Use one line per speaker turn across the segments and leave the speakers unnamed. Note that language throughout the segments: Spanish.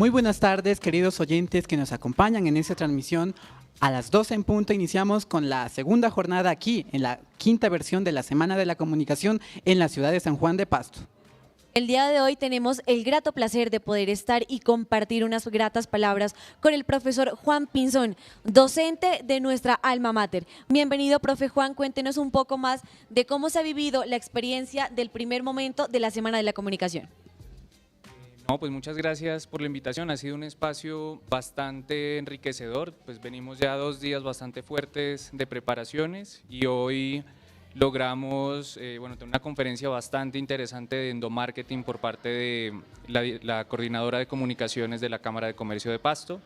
Muy buenas tardes, queridos oyentes que nos acompañan en esta transmisión. A las 12 en punto iniciamos con la segunda jornada aquí, en la quinta versión de la Semana de la Comunicación en la ciudad de San Juan de Pasto.
El día de hoy tenemos el grato placer de poder estar y compartir unas gratas palabras con el profesor Juan Pinzón, docente de nuestra alma mater. Bienvenido, profe Juan, cuéntenos un poco más de cómo se ha vivido la experiencia del primer momento de la Semana de la Comunicación.
No, pues muchas gracias por la invitación, ha sido un espacio bastante enriquecedor, pues venimos ya 2 días bastante fuertes de preparaciones y hoy logramos tener una conferencia bastante interesante de endomarketing por parte de la coordinadora de comunicaciones de la Cámara de Comercio de Pasto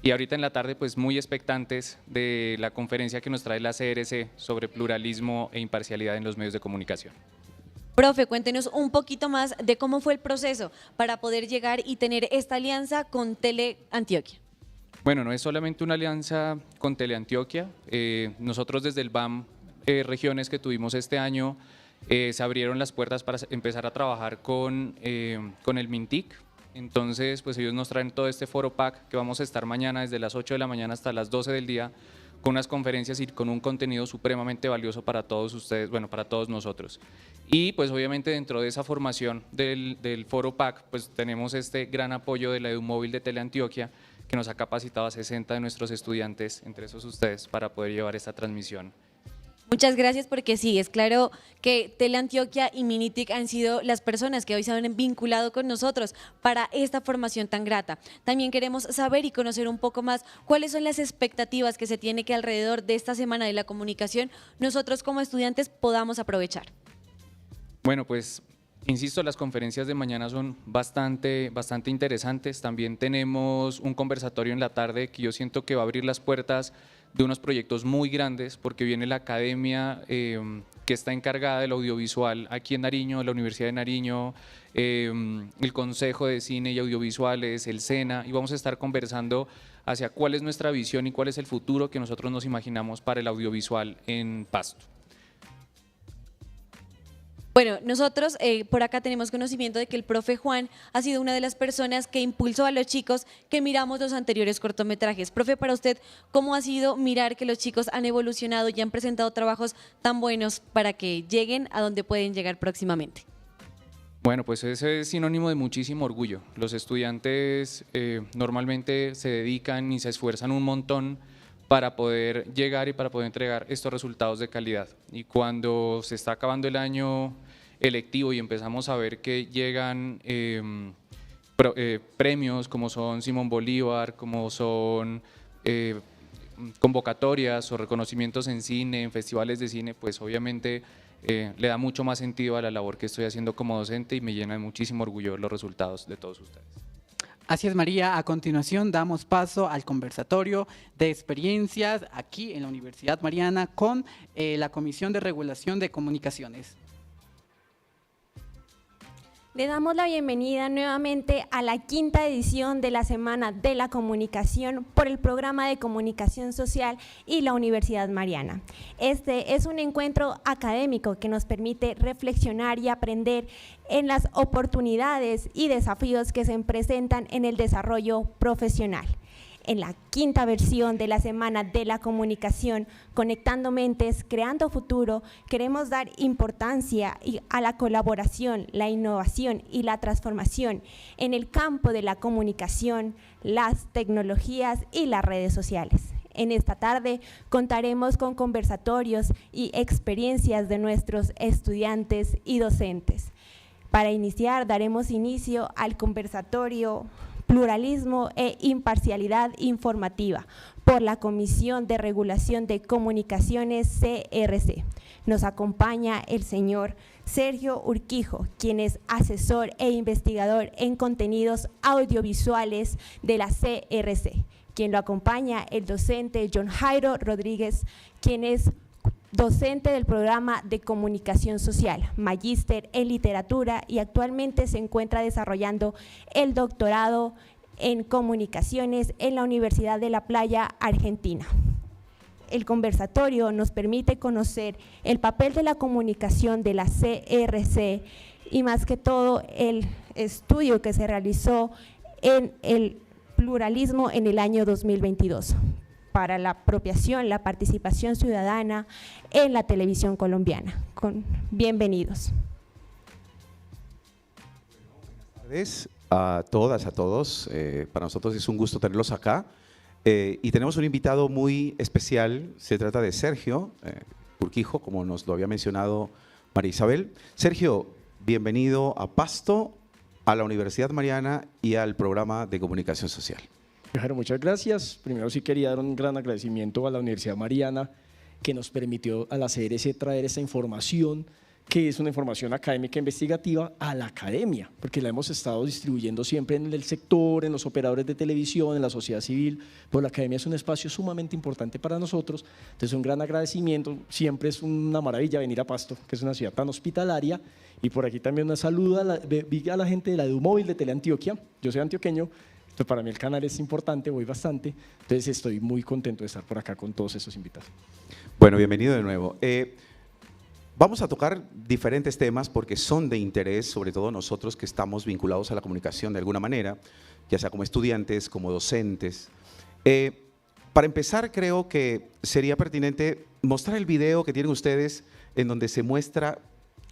y ahorita en la tarde pues muy expectantes de la conferencia que nos trae la CRC sobre pluralismo e imparcialidad en los medios de comunicación.
Profe, cuéntenos un poquito más de cómo fue el proceso para poder llegar y tener esta alianza con Teleantioquia.
Bueno, no es solamente una alianza con Teleantioquia, nosotros desde el BAM regiones que tuvimos este año se abrieron las puertas para empezar a trabajar con el MINTIC, entonces pues ellos nos traen todo este foro PAC que vamos a estar mañana desde las 8 de la mañana hasta las 12 del día con unas conferencias y con un contenido supremamente valioso para todos ustedes, bueno, para todos nosotros. Y pues obviamente dentro de esa formación del foro PAC, pues tenemos este gran apoyo de la EduMóvil de Teleantioquia, que nos ha capacitado a 60 de nuestros estudiantes, entre esos ustedes, para poder llevar esta transmisión.
Muchas gracias, porque sí, es claro que Teleantioquia y Minitic han sido las personas que hoy se han vinculado con nosotros para esta formación tan grata. También queremos saber y conocer un poco más cuáles son las expectativas que se tiene que alrededor de esta Semana de la Comunicación nosotros como estudiantes podamos aprovechar.
Bueno, pues insisto, las conferencias de mañana son bastante interesantes. También tenemos un conversatorio en la tarde que yo siento que va a abrir las puertas de unos proyectos muy grandes, porque viene la academia que está encargada del audiovisual aquí en Nariño, la Universidad de Nariño, el Consejo de Cine y Audiovisuales, el SENA, y vamos a estar conversando hacia cuál es nuestra visión y cuál es el futuro que nosotros nos imaginamos para el audiovisual en Pasto.
Bueno, nosotros por acá tenemos conocimiento de que el profe Juan ha sido una de las personas que impulsó a los chicos que miramos los anteriores cortometrajes. Profe, para usted, ¿cómo ha sido mirar que los chicos han evolucionado y han presentado trabajos tan buenos para que lleguen a donde pueden llegar próximamente?
Bueno, pues ese es sinónimo de muchísimo orgullo. Los estudiantes normalmente se dedican y se esfuerzan un montón para poder llegar y para poder entregar estos resultados de calidad. Y cuando se está acabando el año electivo y empezamos a ver que llegan premios como son Simón Bolívar, como son convocatorias o reconocimientos en cine, en festivales de cine, pues obviamente le da mucho más sentido a la labor que estoy haciendo como docente y me llena de muchísimo orgullo los resultados de todos ustedes.
Así es, María. A continuación damos paso al conversatorio de experiencias aquí en la Universidad Mariana con la Comisión de Regulación de Comunicaciones.
Le damos la bienvenida nuevamente a la quinta edición de la Semana de la Comunicación por el Programa de Comunicación Social y la Universidad Mariana. Este es un encuentro académico que nos permite reflexionar y aprender en las oportunidades y desafíos que se presentan en el desarrollo profesional. En la quinta versión de la Semana de la Comunicación, Conectando Mentes, Creando Futuro, queremos dar importancia a la colaboración, la innovación y la transformación en el campo de la comunicación, las tecnologías y las redes sociales. En esta tarde contaremos con conversatorios y experiencias de nuestros estudiantes y docentes. Para iniciar, daremos inicio al conversatorio Pluralismo e Imparcialidad Informativa por la Comisión de Regulación de Comunicaciones CRC. Nos acompaña el señor Sergio Urquijo, quien es asesor e investigador en contenidos audiovisuales de la CRC. Quien lo acompaña el docente John Jairo Rodríguez, quien es docente del programa de comunicación social, magíster en literatura y actualmente se encuentra desarrollando el doctorado en comunicaciones en la Universidad de La Playa, Argentina. El conversatorio nos permite conocer el papel de la comunicación de la CRC y más que todo el estudio que se realizó en el pluralismo en el año 2022 para la apropiación, la participación ciudadana en la televisión colombiana. Bienvenidos.
Buenas tardes a todas, a todos. Para nosotros es un gusto tenerlos acá. Y tenemos un invitado muy especial. Se trata de Sergio Urquijo, como nos lo había mencionado María Isabel. Sergio, bienvenido a Pasto, a la Universidad Mariana y al programa de comunicación social.
Claro, muchas gracias. Primero sí quería dar un gran agradecimiento a la Universidad Mariana que nos permitió a la CRC traer esta información, que es una información académica investigativa, a la academia, porque la hemos estado distribuyendo siempre en el sector, en los operadores de televisión, en la sociedad civil, pero la academia es un espacio sumamente importante para nosotros. Entonces un gran agradecimiento, siempre es una maravilla venir a Pasto, que es una ciudad tan hospitalaria, y por aquí también una saluda a la gente de la EduMóvil de Teleantioquia. Yo soy antioqueño, entonces para mí el canal es importante, voy bastante, entonces estoy muy contento de estar por acá con todos esos invitados.
Bueno, bienvenido de nuevo. Vamos a tocar diferentes temas porque son de interés, sobre todo nosotros que estamos vinculados a la comunicación de alguna manera, ya sea como estudiantes, como docentes. Para empezar, creo que sería pertinente mostrar el video que tienen ustedes en donde se muestra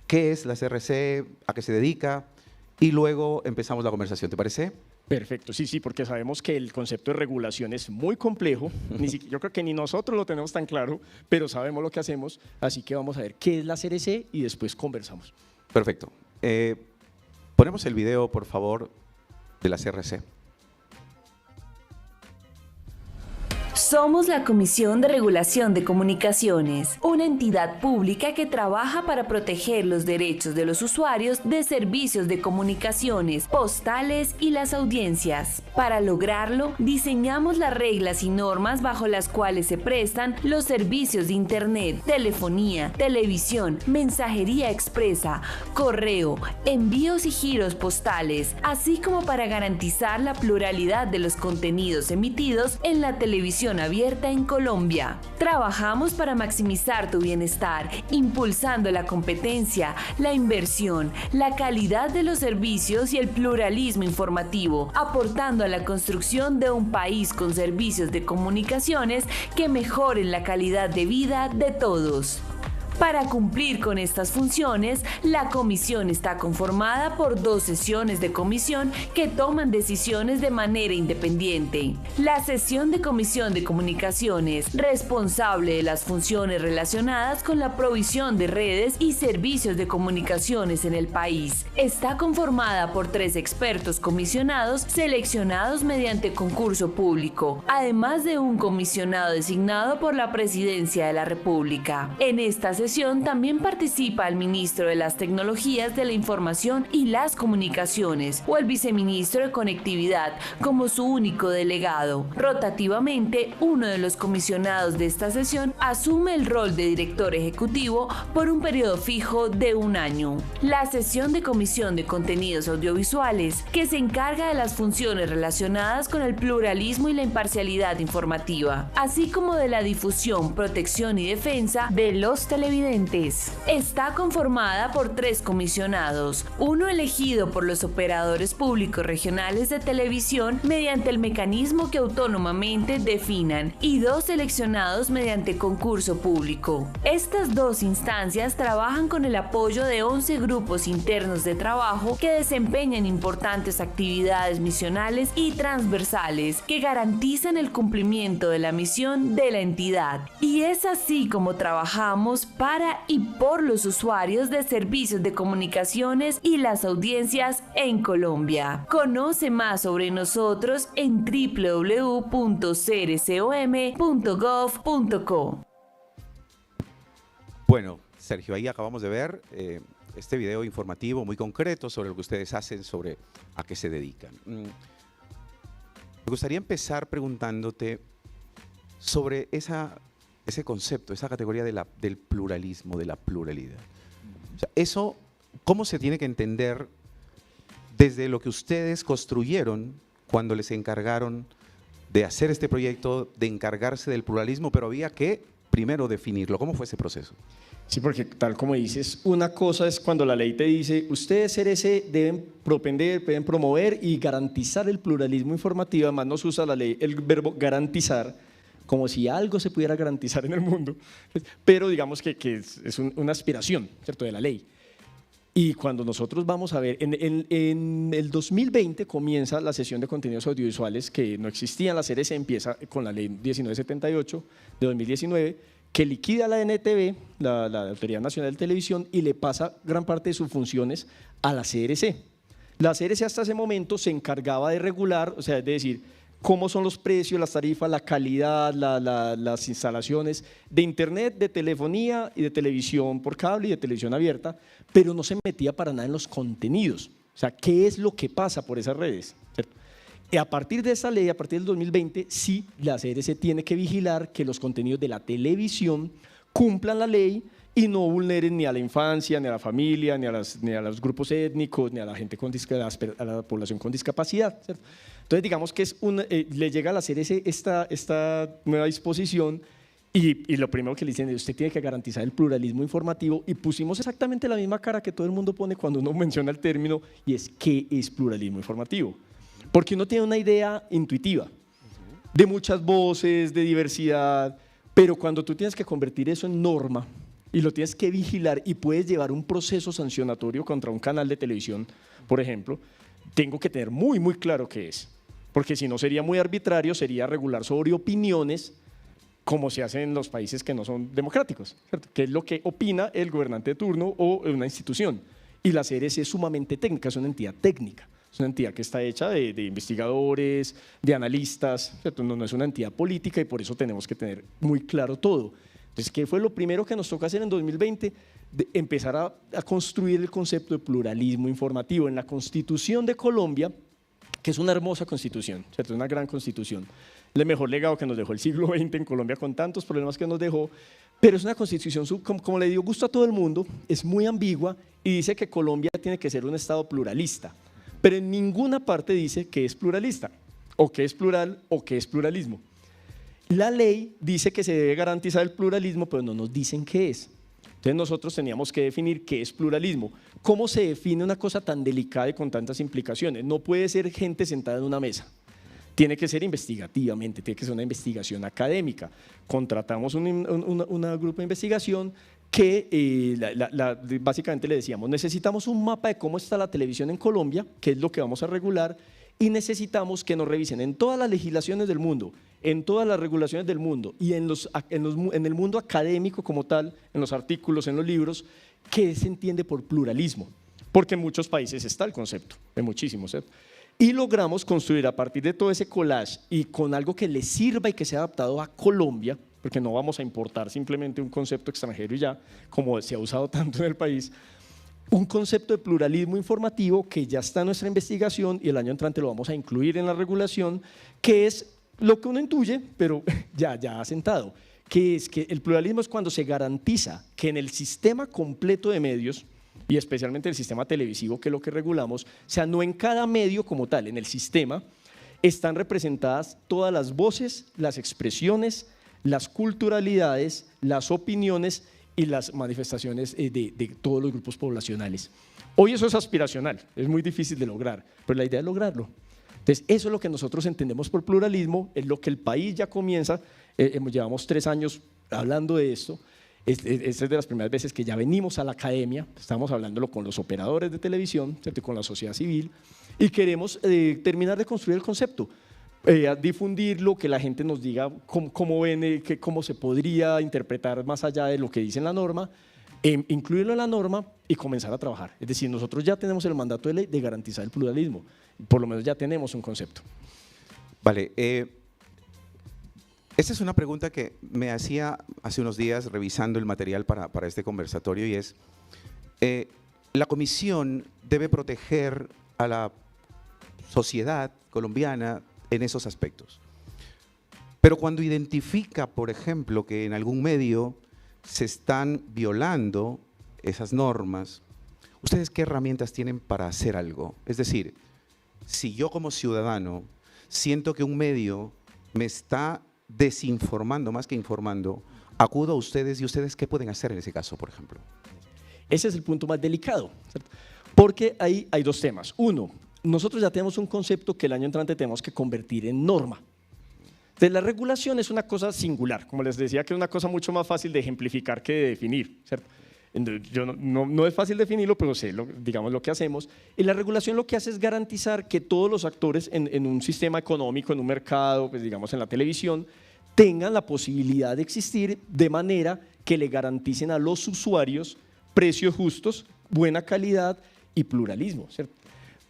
qué es la CRC, a qué se dedica, y luego empezamos la conversación. ¿Te parece?
Perfecto, sí, porque sabemos que el concepto de regulación es muy complejo, yo creo que ni nosotros lo tenemos tan claro, pero sabemos lo que hacemos, así que vamos a ver qué es la CRC y después conversamos.
Perfecto. Ponemos el video, por favor, de la CRC.
Somos la Comisión de Regulación de Comunicaciones, una entidad pública que trabaja para proteger los derechos de los usuarios de servicios de comunicaciones, postales y las audiencias. Para lograrlo, diseñamos las reglas y normas bajo las cuales se prestan los servicios de Internet, telefonía, televisión, mensajería expresa, correo, envíos y giros postales, así como para garantizar la pluralidad de los contenidos emitidos en la televisión abierta en Colombia. Trabajamos para maximizar tu bienestar, impulsando la competencia, la inversión, la calidad de los servicios y el pluralismo informativo, aportando a la construcción de un país con servicios de comunicaciones que mejoren la calidad de vida de todos. Para cumplir con estas funciones, la comisión está conformada por 2 sesiones de comisión que toman decisiones de manera independiente. La sesión de comisión de comunicaciones, responsable de las funciones relacionadas con la provisión de redes y servicios de comunicaciones en el país, está conformada por 3 expertos comisionados seleccionados mediante concurso público, además de un comisionado designado por la Presidencia de la República. En esta sesión también participa el ministro de las Tecnologías de la Información y las Comunicaciones o el viceministro de Conectividad como su único delegado. Rotativamente, uno de los comisionados de esta sesión asume el rol de director ejecutivo por un periodo fijo de 1 año. La sesión de Comisión de Contenidos Audiovisuales, que se encarga de las funciones relacionadas con el pluralismo y la imparcialidad informativa, así como de la difusión, protección y defensa de los televidentes. Está conformada por 3 comisionados, uno elegido por los operadores públicos regionales de televisión mediante el mecanismo que autónomamente definan y 2 seleccionados mediante concurso público. Estas 2 instancias trabajan con el apoyo de 11 grupos internos de trabajo que desempeñan importantes actividades misionales y transversales que garantizan el cumplimiento de la misión de la entidad. Y es así como trabajamos para y por los usuarios de servicios de comunicaciones y las audiencias en Colombia. Conoce más sobre nosotros en www.crcom.gov.co.
Bueno, Sergio, ahí acabamos de ver este video informativo muy concreto sobre lo que ustedes hacen, sobre a qué se dedican. Me gustaría empezar preguntándote sobre ese concepto, esa categoría del pluralismo, de la pluralidad. O sea, eso, ¿cómo se tiene que entender desde lo que ustedes construyeron cuando les encargaron de hacer este proyecto, de encargarse del pluralismo, pero había que primero definirlo. ¿Cómo fue ese proceso?
Sí, porque tal como dices, una cosa es cuando la ley te dice, ustedes CRC deben propender, deben promover y garantizar el pluralismo informativo, además nos usa la ley el verbo garantizar, como si algo se pudiera garantizar en el mundo, pero digamos que es una aspiración, ¿cierto?, de la ley. Y cuando nosotros vamos a ver, en el 2020 comienza la sesión de contenidos audiovisuales que no existían, la CRC empieza con la ley 1978 de 2019, que liquida la NTV, la Autoridad Nacional de Televisión, y le pasa gran parte de sus funciones a la CRC. La CRC hasta ese momento se encargaba de regular, o sea, es decir, cómo son los precios, las tarifas, la calidad, las instalaciones de internet, de telefonía y de televisión por cable y de televisión abierta, pero no se metía para nada en los contenidos. O sea, ¿qué es lo que pasa por esas redes? ¿Cierto? Y a partir de esa ley, a partir del 2020, sí, la CRC tiene que vigilar que los contenidos de la televisión cumplan la ley y no vulneren ni a la infancia, ni a la familia, ni a los grupos étnicos, ni a la gente a la población con discapacidad, ¿cierto? Entonces, digamos que le llega a la CRC esta nueva disposición y lo primero que le dicen es usted tiene que garantizar el pluralismo informativo, y pusimos exactamente la misma cara que todo el mundo pone cuando uno menciona el término, y es ¿qué es pluralismo informativo? Porque uno tiene una idea intuitiva de muchas voces, de diversidad, pero cuando tú tienes que convertir eso en norma y lo tienes que vigilar y puedes llevar un proceso sancionatorio contra un canal de televisión, por ejemplo, tengo que tener muy, muy claro qué es. Porque si no sería muy arbitrario, sería regular sobre opiniones como se hace en los países que no son democráticos, ¿cierto? Que es lo que opina el gobernante de turno o una institución. Y la CRC es sumamente técnica, es una entidad técnica, es una entidad que está hecha de investigadores, de analistas, ¿cierto? No es una entidad política y por eso tenemos que tener muy claro todo. Entonces, ¿qué fue lo primero que nos toca hacer en 2020? Empezar a construir el concepto de pluralismo informativo. En la Constitución de Colombia, que es una hermosa constitución, ¿cierto? Una gran constitución, el mejor legado que nos dejó el siglo XX en Colombia con tantos problemas que nos dejó, pero es una constitución, como le dio gusto a todo el mundo, es muy ambigua y dice que Colombia tiene que ser un estado pluralista, pero en ninguna parte dice que es pluralista, o que es plural, o que es pluralismo. La ley dice que se debe garantizar el pluralismo, pero no nos dicen qué es. Entonces nosotros teníamos que definir qué es pluralismo. ¿Cómo se define una cosa tan delicada y con tantas implicaciones? No puede ser gente sentada en una mesa. Tiene que ser investigativamente, tiene que ser una investigación académica. Contratamos un grupo de investigación que básicamente le decíamos, necesitamos un mapa de cómo está la televisión en Colombia, que es lo que vamos a regular, y necesitamos que nos revisen en todas las legislaciones del mundo, en todas las regulaciones del mundo y en el mundo académico como tal, en los artículos, en los libros, qué se entiende por pluralismo, porque en muchos países está el concepto, en muchísimos, ¿cierto? Y logramos construir a partir de todo ese collage y con algo que le sirva y que sea adaptado a Colombia, porque no vamos a importar simplemente un concepto extranjero y ya, como se ha usado tanto en el país, un concepto de pluralismo informativo que ya está en nuestra investigación y el año entrante lo vamos a incluir en la regulación, que es lo que uno intuye, pero ya asentado, que es que el pluralismo es cuando se garantiza que en el sistema completo de medios, y especialmente el sistema televisivo, que es lo que regulamos, o sea, no en cada medio como tal, en el sistema, están representadas todas las voces, las expresiones, las culturalidades, las opiniones y las manifestaciones de todos los grupos poblacionales. Hoy eso es aspiracional, es muy difícil de lograr, pero la idea es lograrlo. Entonces, eso es lo que nosotros entendemos por pluralismo, es lo que el país ya comienza, llevamos 3 años hablando de esto, esta es de las primeras veces que ya venimos a la academia, estamos hablándolo con los operadores de televisión, ¿cierto? Con la sociedad civil, y queremos terminar de construir el concepto, difundirlo, que la gente nos diga cómo ven, cómo se podría interpretar más allá de lo que dice en la norma, incluirlo en la norma y comenzar a trabajar. Es decir, nosotros ya tenemos el mandato de ley de garantizar el pluralismo, por lo menos ya tenemos un concepto.
Vale, esta es una pregunta que me hacía hace unos días revisando el material para este conversatorio y es, la comisión debe proteger a la sociedad colombiana en esos aspectos. Pero cuando identifica, por ejemplo, que en algún medio se están violando esas normas, ¿ustedes qué herramientas tienen para hacer algo? Es decir, si yo como ciudadano siento que un medio me está desinformando más que informando, acudo a ustedes y ustedes qué pueden hacer en ese caso, por ejemplo?
Ese es el punto más delicado, ¿cierto? Porque ahí hay dos temas. Uno, nosotros ya tenemos un concepto que el año entrante tenemos que convertir en norma. Entonces, la regulación es una cosa singular, como les decía, que es una cosa mucho más fácil de ejemplificar que de definir, ¿cierto? Yo no es fácil definirlo, pero sé, digamos, lo que hacemos. Y la regulación lo que hace es garantizar que todos los actores en un sistema económico, en un mercado, pues digamos en la televisión, tengan la posibilidad de existir de manera que le garanticen a los usuarios precios justos, buena calidad y pluralismo, ¿cierto?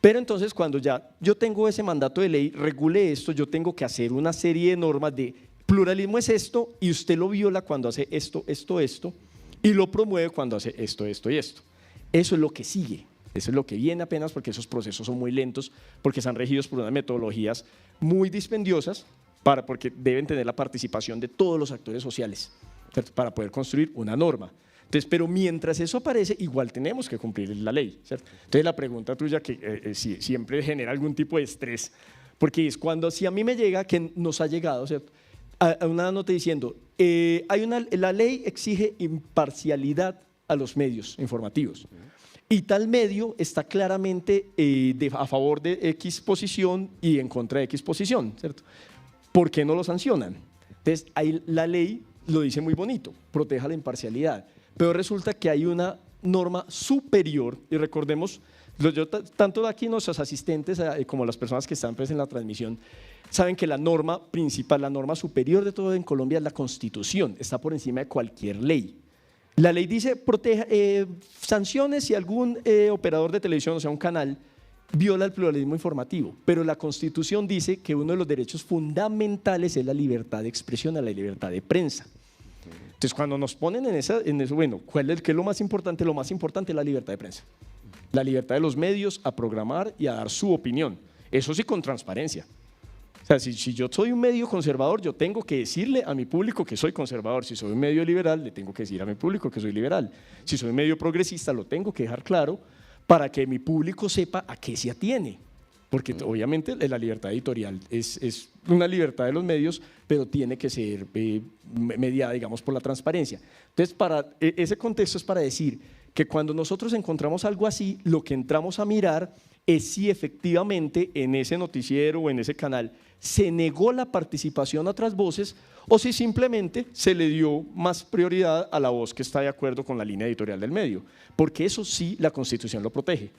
Pero entonces cuando ya yo tengo ese mandato de ley, regule esto, yo tengo que hacer una serie de normas de pluralismo es esto y usted lo viola cuando hace esto, esto, y lo promueve cuando hace esto, esto y esto. Eso es lo que sigue, eso es lo que viene apenas porque esos procesos son muy lentos, porque están regidos por unas metodologías muy dispendiosas, porque deben tener la participación de todos los actores sociales, ¿cierto? Para poder construir una norma. Entonces, pero mientras eso aparece, igual tenemos que cumplir la ley, ¿cierto? Entonces la pregunta tuya que siempre genera algún tipo de estrés, porque es cuando si a mí me llega, que nos ha llegado, ¿cierto? A una nota diciendo, la ley exige imparcialidad a los medios informativos y tal medio está claramente a favor de X posición y en contra de X posición, ¿cierto? ¿Por qué no lo sancionan? Entonces, ahí la ley lo dice muy bonito, proteja la imparcialidad, pero resulta que hay una norma superior y recordemos, tanto aquí nuestros asistentes como las personas que están presentes en la transmisión, saben que la norma principal, la norma superior de todo en Colombia es la Constitución, está por encima de cualquier ley. La ley dice, sanciones si algún operador de televisión, o sea, un canal, viola el pluralismo informativo, pero la Constitución dice que uno de los derechos fundamentales es la libertad de expresión, la libertad de prensa. Entonces, cuando nos ponen en eso, bueno, ¿qué es lo más importante? Lo más importante es la libertad de prensa, la libertad de los medios a programar y a dar su opinión, eso sí con transparencia. O sea, si yo soy un medio conservador, yo tengo que decirle a mi público que soy conservador. Si soy un medio liberal, le tengo que decir a mi público que soy liberal. Si soy un medio progresista, lo tengo que dejar claro para que mi público sepa a qué se atiene. Porque obviamente la libertad editorial es una libertad de los medios, pero tiene que ser mediada, digamos, por la transparencia. Entonces, ese contexto es para decir que cuando nosotros encontramos algo así, lo que entramos a mirar es si efectivamente en ese noticiero o en ese canal se negó la participación a otras voces o si simplemente se le dio más prioridad a la voz que está de acuerdo con la línea editorial del medio, porque eso sí la Constitución lo protege.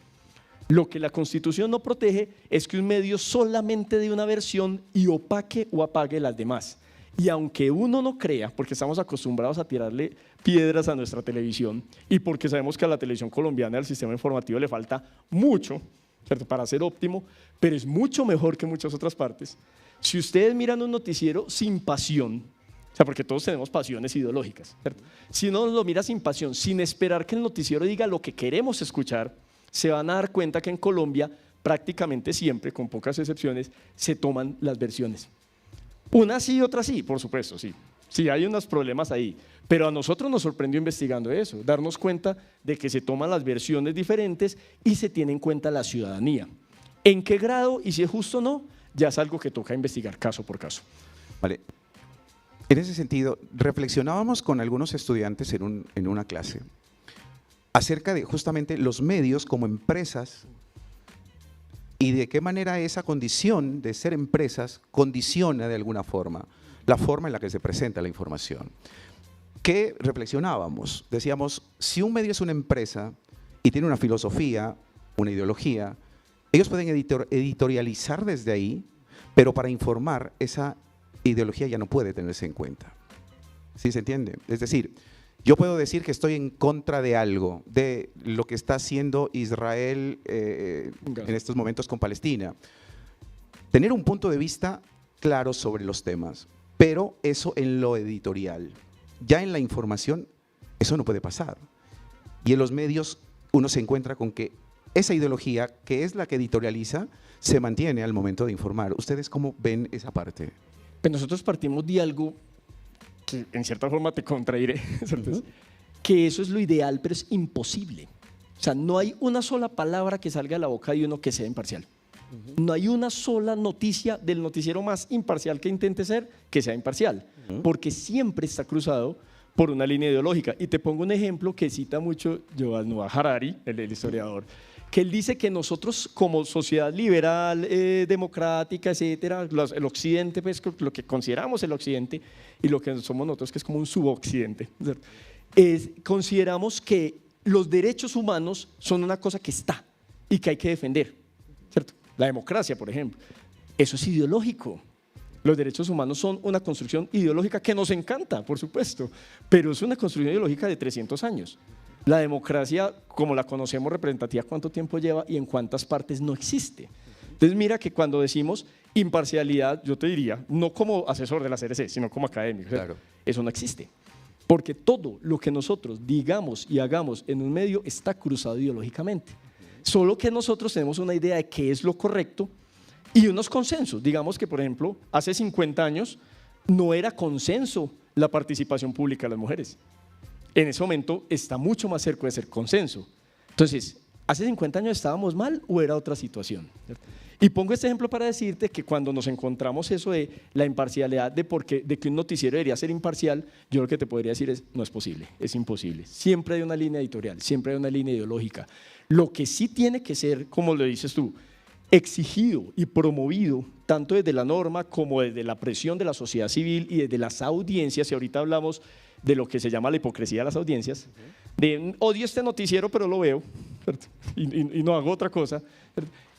Lo que la Constitución no protege es que un medio solamente dé una versión y opaque o apague las demás. Y aunque uno no crea, porque estamos acostumbrados a tirarle piedras a nuestra televisión y porque sabemos que a la televisión colombiana, al sistema informativo le falta mucho, ¿cierto? Para ser óptimo, pero es mucho mejor que muchas otras partes. Si ustedes miran un noticiero sin pasión, o sea, porque todos tenemos pasiones ideológicas, ¿cierto? Si uno lo mira sin pasión, sin esperar que el noticiero diga lo que queremos escuchar, se van a dar cuenta que en Colombia prácticamente siempre, con pocas excepciones, se toman las versiones. Una sí y otra sí, por supuesto, sí. Sí, hay unos problemas ahí, pero a nosotros nos sorprendió investigando eso, darnos cuenta de que se toman las versiones diferentes y se tiene en cuenta la ciudadanía. ¿En qué grado y si es justo o no? Ya es algo que toca investigar caso por caso.
Vale. En ese sentido, reflexionábamos con algunos estudiantes en una clase acerca de justamente los medios como empresas y de qué manera esa condición de ser empresas condiciona de alguna forma la forma en la que se presenta la información. ¿Qué reflexionábamos? Decíamos, si un medio es una empresa y tiene una filosofía, una ideología, ellos pueden editorializar desde ahí, pero para informar esa ideología ya no puede tenerse en cuenta. ¿Sí se entiende? Es decir, yo puedo decir que estoy en contra de algo, de lo que está haciendo Israel en estos momentos con Palestina. Tener un punto de vista claro sobre los temas, pero eso en lo editorial. Ya en la información, eso no puede pasar. Y en los medios uno se encuentra con que esa ideología, que es la que editorializa, se mantiene al momento de informar. ¿Ustedes cómo ven esa parte?
Pues nosotros partimos de algo que en cierta forma te contradiré, que eso es lo ideal, pero es imposible. O sea, no hay una sola palabra que salga de la boca de uno que sea imparcial. No hay una sola noticia del noticiero más imparcial que intente ser que sea imparcial, porque siempre está cruzado por una línea ideológica. Y te pongo un ejemplo que cita mucho Yuval Noah Harari, el historiador, que él dice que nosotros como sociedad liberal, democrática, etcétera, el occidente, pues lo que consideramos el occidente y lo que somos nosotros, que es como un suboccidente, consideramos que los derechos humanos son una cosa que está y que hay que defender, ¿cierto? La democracia, por ejemplo, eso es ideológico. Los derechos humanos son una construcción ideológica que nos encanta, por supuesto, pero es una construcción ideológica de 300 años. La democracia, como la conocemos representativa, ¿cuánto tiempo lleva y en cuántas partes no existe? Entonces mira que cuando decimos imparcialidad, yo te diría, no como asesor de la CRC, sino como académico, claro. Eso no existe, porque todo lo que nosotros digamos y hagamos en un medio está cruzado ideológicamente, solo que nosotros tenemos una idea de qué es lo correcto y unos consensos. Digamos que, por ejemplo, hace 50 años no era consenso la participación pública de las mujeres. En ese momento está mucho más cerca de ser consenso. Entonces, ¿hace 50 años estábamos mal o era otra situación? Y pongo este ejemplo para decirte que cuando nos encontramos eso de la imparcialidad, de que un noticiero debería ser imparcial, yo lo que te podría decir es, no es posible, es imposible. Siempre hay una línea editorial, siempre hay una línea ideológica. Lo que sí tiene que ser, como lo dices tú, exigido y promovido tanto desde la norma como desde la presión de la sociedad civil y desde las audiencias, y ahorita hablamos de lo que se llama la hipocresía de las audiencias, de odio este noticiero pero lo veo, y no hago otra cosa,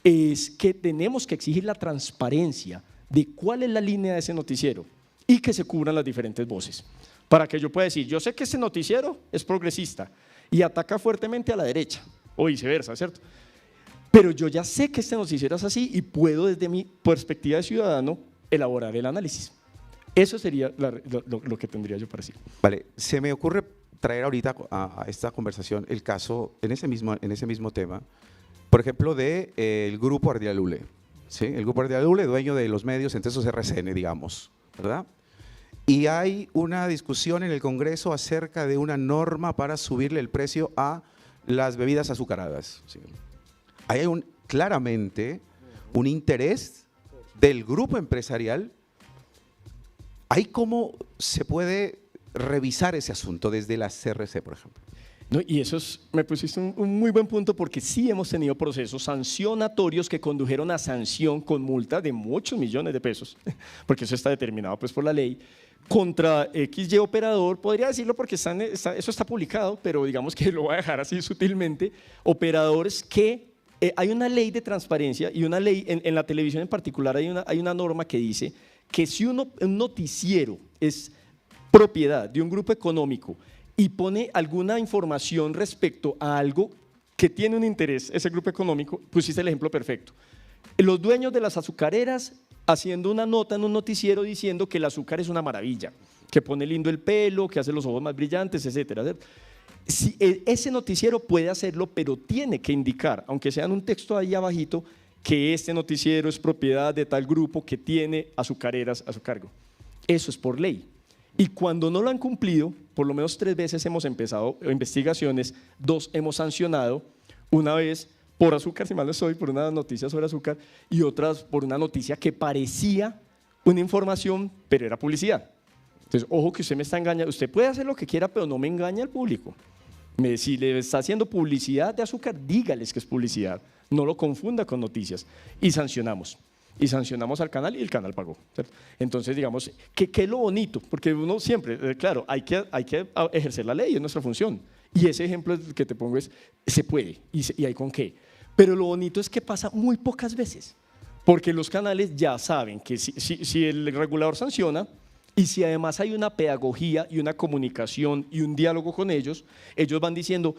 es que tenemos que exigir la transparencia de cuál es la línea de ese noticiero y que se cubran las diferentes voces, para que yo pueda decir, yo sé que ese noticiero es progresista y ataca fuertemente a la derecha, o viceversa, ¿cierto? Pero yo ya sé que este noticiero es así y puedo desde mi perspectiva de ciudadano elaborar el análisis. Eso sería lo que tendría yo para decir.
Vale, se me ocurre traer ahorita a esta conversación el caso, en ese mismo tema, por ejemplo, del grupo Ardila Lule, ¿sí? El grupo Ardila Lule, dueño de los medios, entre esos RCN, digamos, ¿verdad? Y hay una discusión en el Congreso acerca de una norma para subirle el precio a las bebidas azucaradas, ¿sí? Hay claramente un interés del grupo empresarial. ¿Ahí cómo se puede revisar ese asunto desde la CRC, por ejemplo?
No, y eso me pusiste un muy buen punto, porque sí hemos tenido procesos sancionatorios que condujeron a sanción con multa de muchos millones de pesos, porque eso está determinado pues, por la ley, contra XY operador, podría decirlo porque eso está publicado, pero digamos que lo voy a dejar así sutilmente, operadores que hay una ley de transparencia y una ley, en la televisión en particular hay una norma que dice que si un noticiero es propiedad de un grupo económico y pone alguna información respecto a algo que tiene un interés, ese grupo económico, pusiste el ejemplo perfecto. Los dueños de las azucareras haciendo una nota en un noticiero diciendo que el azúcar es una maravilla, que pone lindo el pelo, que hace los ojos más brillantes, etcétera, ¿cierto? Si ese noticiero puede hacerlo, pero tiene que indicar, aunque sea en un texto ahí abajito, que este noticiero es propiedad de tal grupo que tiene azucareras a su cargo. Eso es por ley. Y cuando no lo han cumplido, por lo menos 3 veces hemos empezado investigaciones, 2 hemos sancionado, una vez por azúcar, si mal no estoy, por una noticia sobre azúcar, y otras por una noticia que parecía una información, pero era publicidad. Entonces, ojo que usted me está engañando, usted puede hacer lo que quiera, pero no me engañe al público. Si le está haciendo publicidad de azúcar, dígales que es publicidad, no lo confunda con noticias. Y sancionamos al canal y el canal pagó, ¿cierto? Entonces, digamos, ¿qué es lo bonito? Porque uno siempre, claro, hay que ejercer la ley, es nuestra función. Y ese ejemplo que te pongo es, se puede, y hay con qué. Pero lo bonito es que pasa muy pocas veces, porque los canales ya saben que si el regulador sanciona, y si además hay una pedagogía y una comunicación y un diálogo con ellos, ellos van diciendo,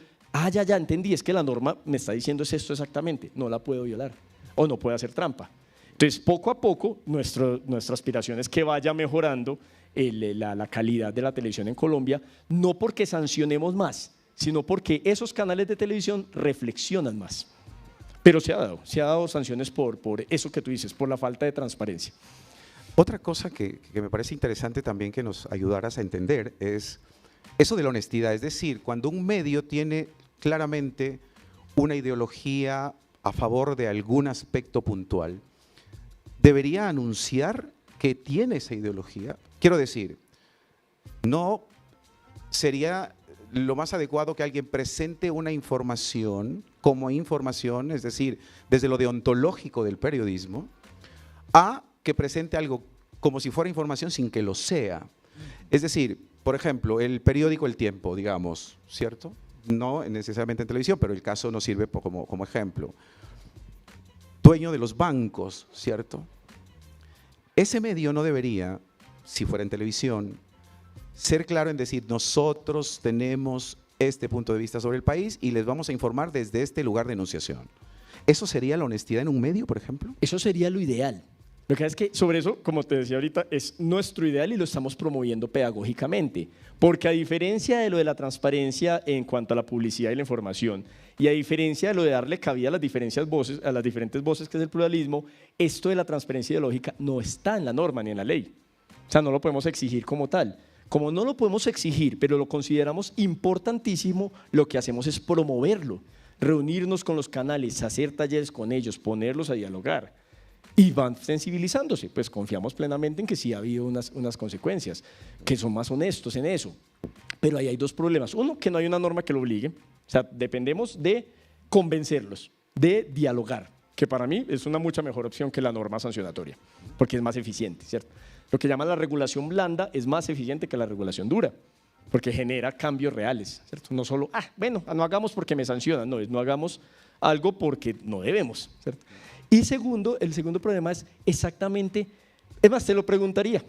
ya entendí, es que la norma me está diciendo es esto exactamente, no la puedo violar o no puedo hacer trampa. Entonces, poco a poco, nuestra aspiración es que vaya mejorando la calidad de la televisión en Colombia, no porque sancionemos más, sino porque esos canales de televisión reflexionan más. Pero se ha dado sanciones por eso que tú dices, por la falta de transparencia.
Otra cosa que me parece interesante también que nos ayudaras a entender es eso de la honestidad, es decir, cuando un medio tiene claramente una ideología a favor de algún aspecto puntual, debería anunciar que tiene esa ideología. Quiero decir, no sería lo más adecuado que alguien presente una información como información, es decir, desde lo deontológico del periodismo, a que presente algo como si fuera información sin que lo sea. Es decir, por ejemplo, el periódico El Tiempo, digamos, ¿cierto? No necesariamente en televisión, pero el caso nos sirve como ejemplo. Dueño de los bancos, ¿cierto? Ese medio no debería, si fuera en televisión, ser claro en decir, nosotros tenemos este punto de vista sobre el país y les vamos a informar desde este lugar de enunciación. ¿Eso sería la honestidad en un medio, por ejemplo?
Eso sería lo ideal. Lo que es que sobre eso, como te decía ahorita, es nuestro ideal y lo estamos promoviendo pedagógicamente, porque a diferencia de lo de la transparencia en cuanto a la publicidad y la información, y a diferencia de lo de darle cabida a las diferentes voces que es el pluralismo, esto de la transparencia ideológica no está en la norma ni en la ley. O sea, no lo podemos exigir como tal. Como no lo podemos exigir, pero lo consideramos importantísimo, lo que hacemos es promoverlo, reunirnos con los canales, hacer talleres con ellos, ponerlos a dialogar. Y van sensibilizándose, pues confiamos plenamente en que sí ha habido unas consecuencias, que son más honestos en eso. Pero ahí hay dos problemas. Uno, que no hay una norma que lo obligue, o sea, dependemos de convencerlos, de dialogar, que para mí es una mucha mejor opción que la norma sancionatoria, porque es más eficiente, ¿cierto? Lo que llaman la regulación blanda es más eficiente que la regulación dura, porque genera cambios reales, ¿cierto? No solo, bueno, no hagamos porque me sancionan, no, es no hagamos algo porque no debemos, ¿cierto? Y segundo, el segundo problema es exactamente, es más, te lo preguntaría,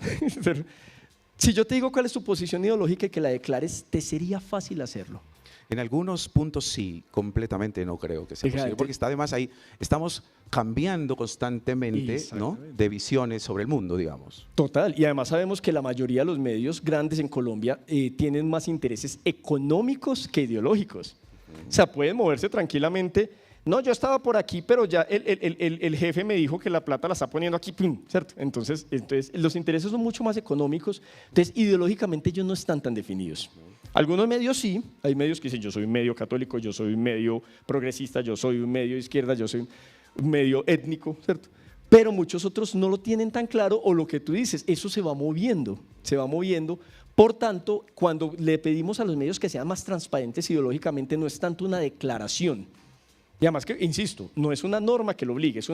si yo te digo cuál es tu posición ideológica y que la declares, ¿te sería fácil hacerlo?
En algunos puntos sí, completamente no creo que sea posible, porque está además ahí, estamos cambiando constantemente, ¿no?, de visiones sobre el mundo, digamos.
Total, y además sabemos que la mayoría de los medios grandes en Colombia tienen más intereses económicos que ideológicos. O sea, pueden moverse tranquilamente. No, yo estaba por aquí, pero ya el jefe me dijo que la plata la está poniendo aquí, ¿cierto? Entonces los intereses son mucho más económicos, entonces ideológicamente ellos no están tan definidos. Algunos medios sí, hay medios que dicen yo soy un medio católico, yo soy un medio progresista, yo soy un medio de izquierda, yo soy un medio étnico, ¿cierto? Pero muchos otros no lo tienen tan claro o lo que tú dices, eso se va moviendo, se va moviendo. Por tanto, cuando le pedimos a los medios que sean más transparentes ideológicamente, no es tanto una declaración. Y además que, insisto, no es una norma que lo obligue, es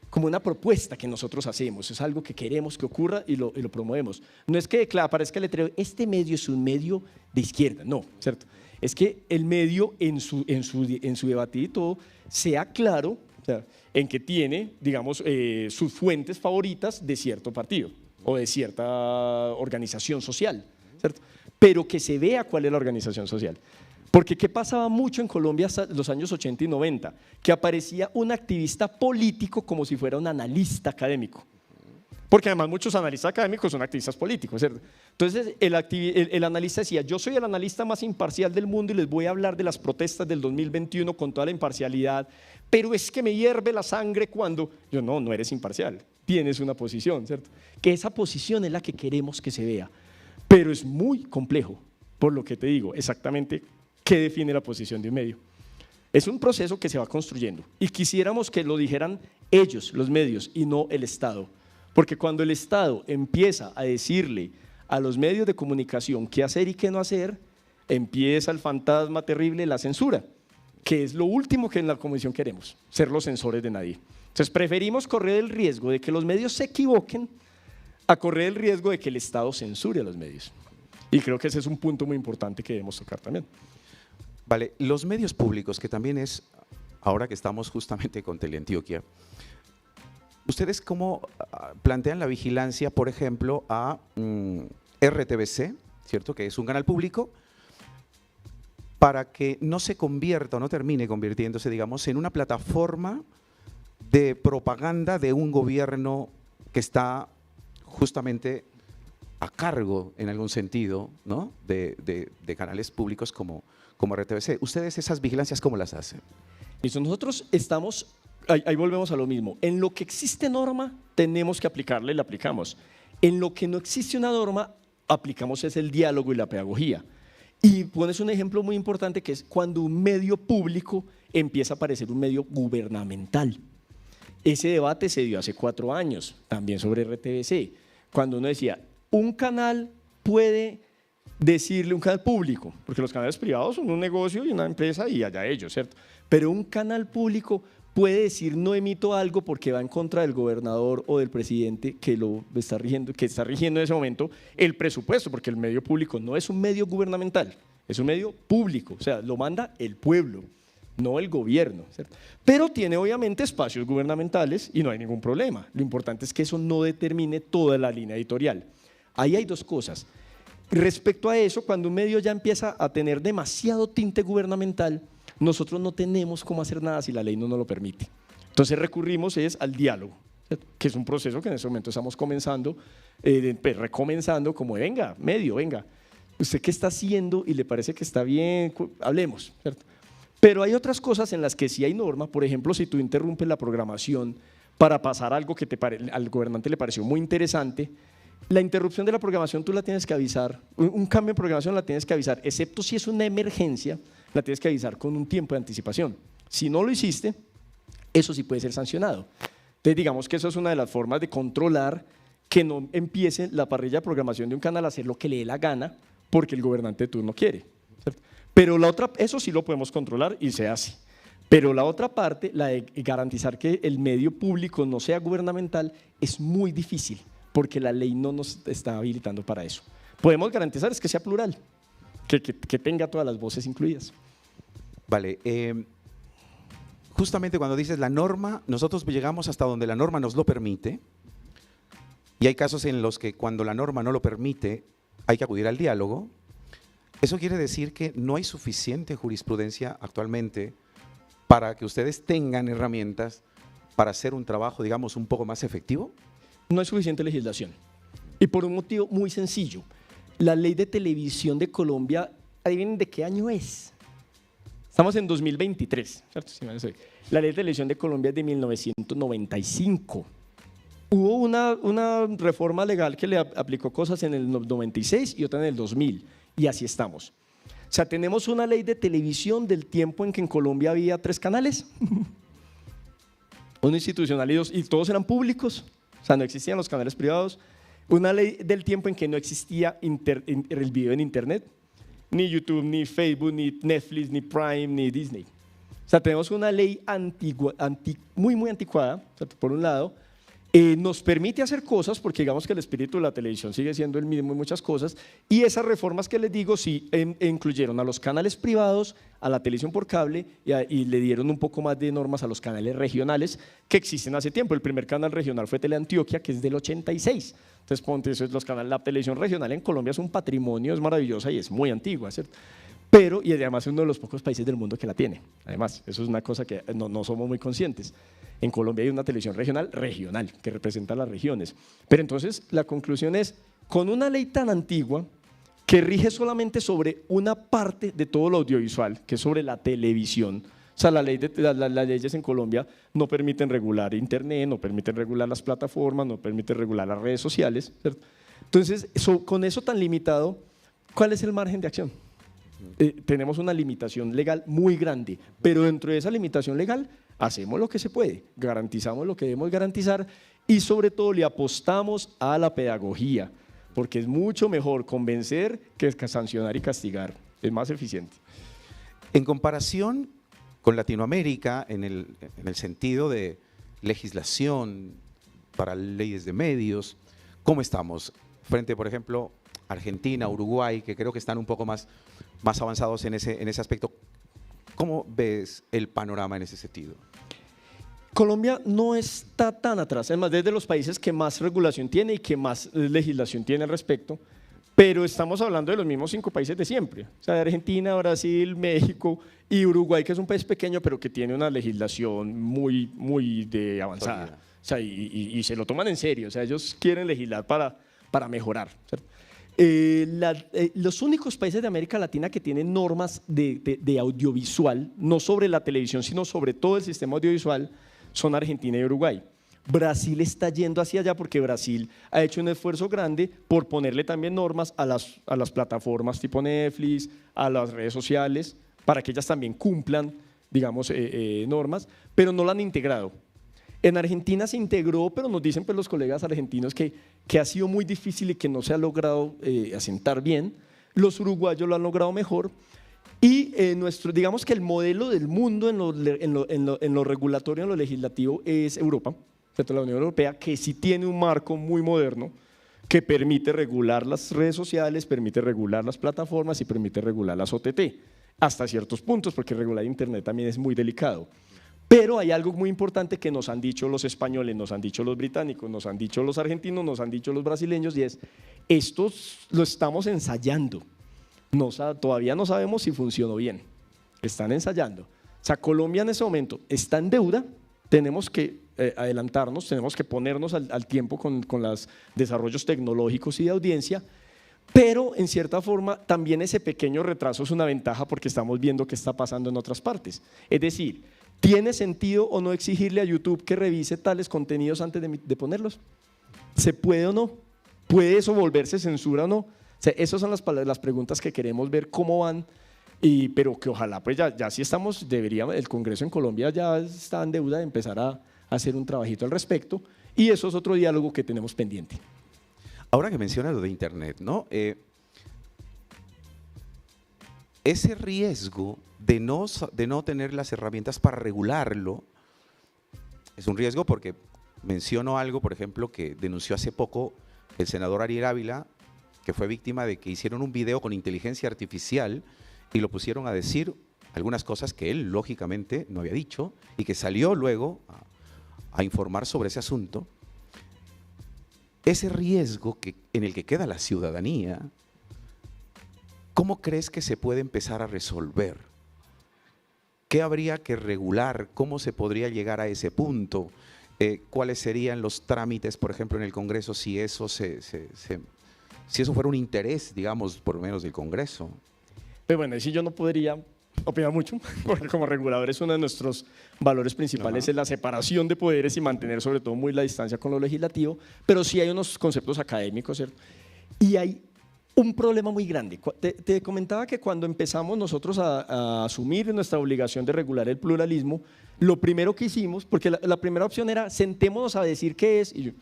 como una propuesta que nosotros hacemos, es algo que queremos que ocurra y lo promovemos. No es que aparezca el letrero, este medio es un medio de izquierda, no, ¿cierto? Es que el medio en su debate y todo sea claro, o sea, en que tiene, digamos, sus fuentes favoritas de cierto partido o de cierta organización social, ¿cierto? Pero que se vea cuál es la organización social. Porque ¿qué pasaba mucho en Colombia hasta los años 80 y 90? Que aparecía un activista político como si fuera un analista académico. Porque además muchos analistas académicos son activistas políticos, ¿cierto? Entonces el analista decía, yo soy el analista más imparcial del mundo y les voy a hablar de las protestas del 2021 con toda la imparcialidad, pero es que me hierve la sangre cuando… Yo no eres imparcial, tienes una posición, ¿cierto? Que esa posición es la que queremos que se vea, pero es muy complejo, por lo que te digo, exactamente qué define la posición de un medio. Es un proceso que se va construyendo y quisiéramos que lo dijeran ellos, los medios, y no el Estado. Porque cuando el Estado empieza a decirle a los medios de comunicación qué hacer y qué no hacer, empieza el fantasma terrible de la censura, que es lo último que en la Comisión queremos, ser los censores de nadie. Entonces preferimos correr el riesgo de que los medios se equivoquen a correr el riesgo de que el Estado censure a los medios. Y creo que ese es un punto muy importante que debemos tocar también.
Vale, los medios públicos, que también es, ahora que estamos justamente con Teleantioquia, ¿ustedes cómo plantean la vigilancia, por ejemplo, a RTBC, ¿cierto?, que es un canal público, para que no se convierta o no termine convirtiéndose, digamos, en una plataforma de propaganda de un gobierno que está justamente a cargo, en algún sentido, ¿no?, de canales públicos como RTBC? ¿Ustedes esas vigilancias cómo las hacen?
Listo, nosotros estamos, ahí volvemos a lo mismo, en lo que existe norma tenemos que aplicarla y la aplicamos. En lo que no existe una norma, aplicamos es el diálogo y la pedagogía. Y pones un ejemplo muy importante que es cuando un medio público empieza a aparecer un medio gubernamental. Ese debate se dio hace 4 años, también sobre RTBC, cuando uno decía, un canal puede decirle, un canal público, porque los canales privados son un negocio y una empresa y allá ellos, ¿cierto? Pero un canal público puede decir no emito algo porque va en contra del gobernador o del presidente que está rigiendo en ese momento el presupuesto, porque el medio público no es un medio gubernamental, es un medio público, o sea, lo manda el pueblo, no el gobierno, ¿cierto? Pero tiene obviamente espacios gubernamentales y no hay ningún problema. Lo importante es que eso no determine toda la línea editorial. Ahí hay 2 cosas. Respecto a eso, cuando un medio ya empieza a tener demasiado tinte gubernamental, nosotros no tenemos cómo hacer nada si la ley no nos lo permite. Entonces recurrimos al diálogo, ¿cierto? Que es un proceso que en este momento estamos comenzando, recomenzando como venga, medio, venga, ¿usted qué está haciendo y le parece que está bien? Hablemos, ¿cierto? Pero hay otras cosas en las que sí hay norma, por ejemplo, si tú interrumpes la programación para pasar algo que al gobernante le pareció muy interesante, la interrupción de la programación tú la tienes que avisar, un cambio en programación la tienes que avisar, excepto si es una emergencia, la tienes que avisar con un tiempo de anticipación. Si no lo hiciste, eso sí puede ser sancionado. Entonces digamos que eso es una de las formas de controlar que no empiece la parrilla de programación de un canal a hacer lo que le dé la gana porque el gobernante de turno quiere, ¿cierto? Pero la otra, eso sí lo podemos controlar y se hace. Pero la otra parte, la de garantizar que el medio público no sea gubernamental, es muy difícil porque la ley no nos está habilitando para eso. Podemos garantizar es que sea plural, que tenga todas las voces incluidas.
Vale, justamente cuando dices la norma, nosotros llegamos hasta donde la norma nos lo permite y hay casos en los que cuando la norma no lo permite hay que acudir al diálogo. Eso quiere decir que no hay suficiente jurisprudencia actualmente para que ustedes tengan herramientas para hacer un trabajo, digamos, un poco más efectivo.
No hay suficiente legislación y por un motivo muy sencillo. La ley de televisión de Colombia, adivinen de qué año es. Estamos en 2023, ¿cierto? La ley de televisión de Colombia es de 1995. Hubo una reforma legal que le aplicó cosas en el 96 y otra en el 2000, y así estamos. O sea, tenemos una ley de televisión del tiempo en que en Colombia había 3 canales, uno institucional y todos eran públicos, o sea, no existían los canales privados. Una ley del tiempo en que no existía el video en internet, ni YouTube, ni Facebook, ni Netflix, ni Prime, ni Disney. O sea, tenemos una ley antigua, muy anticuada, por un lado, nos permite hacer cosas, porque digamos que el espíritu de la televisión sigue siendo el mismo en muchas cosas, y esas reformas que les digo sí incluyeron a los canales privados, a la televisión por cable, y le dieron un poco más de normas a los canales regionales que existen hace tiempo. El primer canal regional fue Teleantioquia, que es del 86. Entonces, ponte, eso es la televisión regional en Colombia es un patrimonio, es maravillosa y es muy antigua, ¿cierto? Pero, y además es uno de los pocos países del mundo que la tiene. Además, eso es una cosa que no somos muy conscientes. En Colombia hay una televisión regional, que representa las regiones. Pero entonces, la conclusión es, con una ley tan antigua, que rige solamente sobre una parte de todo lo audiovisual, que es sobre la televisión. O sea, las leyes en Colombia no permiten regular internet, no permiten regular las plataformas, no permiten regular las redes sociales, ¿cierto? Entonces, con eso tan limitado, ¿cuál es el margen de acción? Tenemos una limitación legal muy grande, pero dentro de esa limitación legal hacemos lo que se puede, garantizamos lo que debemos garantizar y sobre todo le apostamos a la pedagogía, porque es mucho mejor convencer que sancionar y castigar, es más eficiente.
En comparación con Latinoamérica, en el sentido de legislación para leyes de medios, ¿cómo estamos? Frente, por ejemplo, Argentina, Uruguay, que creo que están un poco más avanzados en ese aspecto. ¿Cómo ves el panorama en ese sentido?
Colombia no está tan atrás, además es de los países que más regulación tiene y que más legislación tiene al respecto, pero estamos hablando de los mismos 5 países de siempre, o sea, de Argentina, Brasil, México y Uruguay, que es un país pequeño, pero que tiene una legislación muy avanzada. Solida. O sea, y se lo toman en serio, o sea, ellos quieren legislar para mejorar, ¿cierto? Los únicos países de América Latina que tienen normas de audiovisual, no sobre la televisión, sino sobre todo el sistema audiovisual, son Argentina y Uruguay. Brasil está yendo hacia allá porque Brasil ha hecho un esfuerzo grande por ponerle también normas a las plataformas tipo Netflix, a las redes sociales, para que ellas también cumplan digamos, normas, pero no la han integrado. En Argentina se integró, pero nos dicen pues, los colegas argentinos que ha sido muy difícil y que no se ha logrado asentar bien. Los uruguayos lo han logrado mejor. Y digamos que el modelo del mundo en lo regulatorio, en lo legislativo, es Europa, ¿cierto? La Unión Europea, que sí tiene un marco muy moderno que permite regular las redes sociales, permite regular las plataformas y permite regular las OTT, hasta ciertos puntos, porque regular Internet también es muy delicado. Pero hay algo muy importante que nos han dicho los españoles, nos han dicho los británicos, nos han dicho los argentinos, nos han dicho los brasileños, y es, esto lo estamos ensayando. Todavía no sabemos si funcionó bien, están ensayando. O sea, Colombia en ese momento está en deuda, tenemos que adelantarnos, tenemos que ponernos al tiempo con los desarrollos tecnológicos y de audiencia, pero en cierta forma también ese pequeño retraso es una ventaja porque estamos viendo qué está pasando en otras partes. Es decir, ¿tiene sentido o no exigirle a YouTube que revise tales contenidos antes de ponerlos? ¿Se puede o no? ¿Puede eso volverse censura o no? O sea, esas son las preguntas que queremos ver cómo van, pero que ojalá pues ya sí estamos, el Congreso en Colombia ya está en deuda de empezar a hacer un trabajito al respecto, y eso es otro diálogo que tenemos pendiente.
Ahora que mencionas lo de Internet, ¿no? Ese riesgo de no tener las herramientas para regularlo es un riesgo porque menciono algo, por ejemplo, que denunció hace poco el senador Ariel Ávila, que fue víctima de que hicieron un video con inteligencia artificial y lo pusieron a decir algunas cosas que él lógicamente no había dicho y que salió luego a informar sobre ese asunto. Ese riesgo en el que queda la ciudadanía, ¿cómo crees que se puede empezar a resolver? ¿Qué habría que regular? ¿Cómo se podría llegar a ese punto? ¿Cuáles serían los trámites, por ejemplo, en el Congreso si eso si eso fuera un interés, digamos, por lo menos del Congreso?
Pero bueno, si yo no podría opinar mucho, porque como reguladores uno de nuestros valores principales es la separación de poderes y mantener sobre todo muy la distancia con lo legislativo, pero sí hay unos conceptos académicos, ¿cierto? Y hay un problema muy grande. Te comentaba que cuando empezamos nosotros a asumir nuestra obligación de regular el pluralismo, lo primero que hicimos, porque la primera opción era sentémonos a decir qué es, y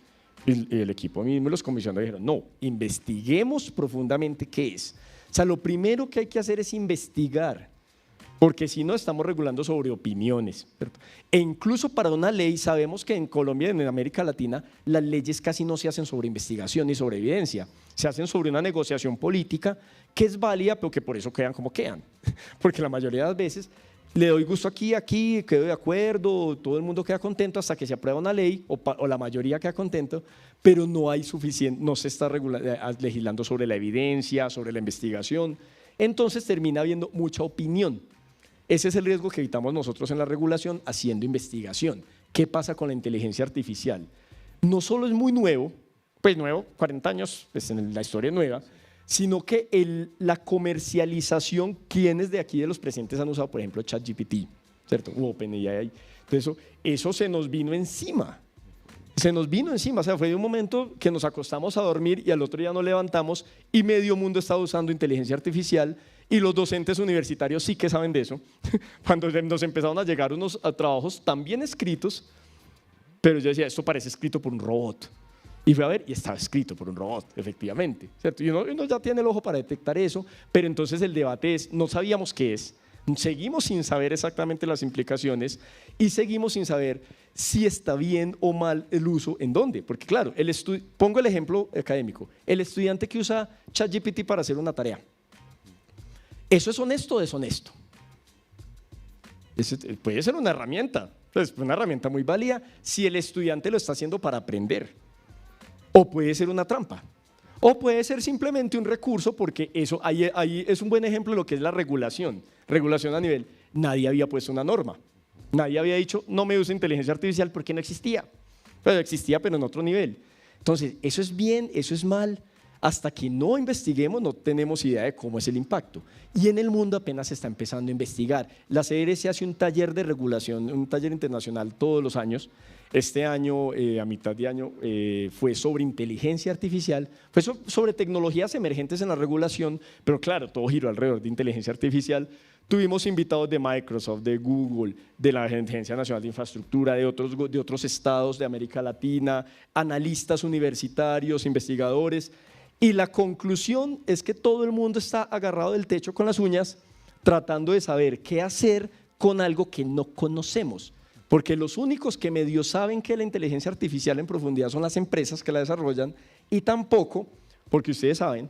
el equipo mismo y los comisionados dijeron, no, investiguemos profundamente qué es. O sea, lo primero que hay que hacer es investigar, porque si no estamos regulando sobre opiniones, ¿cierto? E incluso para una ley sabemos que en Colombia y en América Latina las leyes casi no se hacen sobre investigación ni sobre evidencia, se hacen sobre una negociación política que es válida, pero que por eso quedan como quedan, porque la mayoría de las veces le doy gusto aquí, quedo de acuerdo, todo el mundo queda contento hasta que se aprueba una ley o la mayoría queda contento, pero no hay suficiente, no se está legislando sobre la evidencia, sobre la investigación, entonces termina habiendo mucha opinión. Ese es el riesgo que evitamos nosotros en la regulación haciendo investigación. ¿Qué pasa con la inteligencia artificial? No solo es muy nuevo, pues nuevo, 40 años, pues en la historia nueva, sino que la comercialización, quienes de aquí de los presentes han usado, por ejemplo, ChatGPT, ¿cierto? U OpenAI. Entonces eso se nos vino encima. O sea, fue de un momento que nos acostamos a dormir y al otro día nos levantamos y medio mundo estaba usando inteligencia artificial y los docentes universitarios sí que saben de eso. Cuando nos empezaron a llegar unos trabajos tan bien escritos, pero yo decía, esto parece escrito por un robot. Y fui a ver y estaba escrito por un robot, efectivamente, ¿cierto? Y uno ya tiene el ojo para detectar eso, pero entonces el debate es, no sabíamos qué es, seguimos sin saber exactamente las implicaciones y seguimos sin saber si está bien o mal el uso, en dónde, porque claro, pongo el ejemplo académico, el estudiante que usa ChatGPT para hacer una tarea, ¿eso es honesto o deshonesto? Puede ser una herramienta muy válida si el estudiante lo está haciendo para aprender, o puede ser una trampa, o puede ser simplemente un recurso, porque eso ahí es un buen ejemplo de lo que es la regulación a nivel, nadie había puesto una norma, nadie había dicho no me use inteligencia artificial porque no existía, pero existía pero en otro nivel. Entonces, eso es bien, eso es mal, hasta que no investiguemos no tenemos idea de cómo es el impacto. Y en el mundo apenas se está empezando a investigar. La CRC hace un taller de regulación, un taller internacional todos los años. Este año, a mitad de año, fue sobre inteligencia artificial, fue sobre tecnologías emergentes en la regulación, pero claro, todo giró alrededor de inteligencia artificial. Tuvimos invitados de Microsoft, de Google, de la Agencia Nacional de Infraestructura, de otros estados de América Latina, analistas universitarios, investigadores. Y la conclusión es que todo el mundo está agarrado del techo con las uñas tratando de saber qué hacer con algo que no conocemos. Porque los únicos que medio saben que la inteligencia artificial en profundidad son las empresas que la desarrollan y tampoco, porque ustedes saben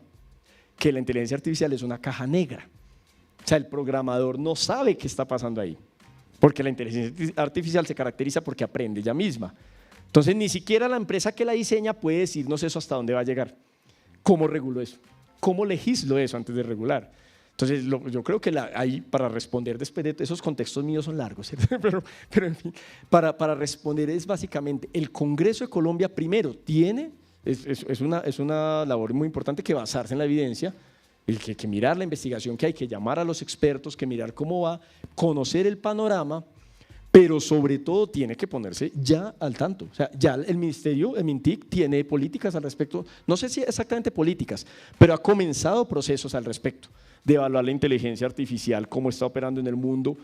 que la inteligencia artificial es una caja negra. O sea, el programador no sabe qué está pasando ahí, porque la inteligencia artificial se caracteriza porque aprende ella misma. Entonces, ni siquiera la empresa que la diseña puede decirnos eso hasta dónde va a llegar. ¿Cómo regulo eso? ¿Cómo legislo eso antes de regular? Entonces, yo creo que ahí para responder después de esos contextos míos son largos, ¿cierto? pero en fin, para responder es básicamente el Congreso de Colombia primero tiene, es una labor muy importante que basarse en la evidencia, que mirar la investigación que hay, que llamar a los expertos, que mirar cómo va, conocer el panorama, pero sobre todo tiene que ponerse ya al tanto. O sea, ya el Ministerio, el MINTIC, tiene políticas al respecto, no sé si exactamente políticas, pero ha comenzado procesos al respecto de evaluar la inteligencia artificial, cómo está operando en el mundo,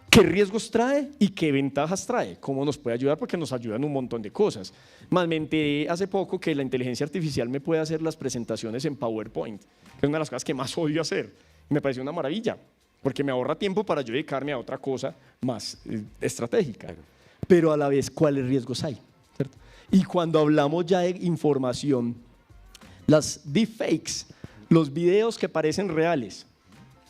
qué riesgos trae y qué ventajas trae, cómo nos puede ayudar, porque nos ayudan un montón de cosas. Más me enteré hace poco que la inteligencia artificial me puede hacer las presentaciones en PowerPoint, que es una de las cosas que más odio hacer, y me pareció una maravilla, porque me ahorra tiempo para yo dedicarme a otra cosa más estratégica. Pero a la vez, ¿cuáles riesgos hay? ¿Cierto? Y cuando hablamos ya de información, las deepfakes, los videos que parecen reales.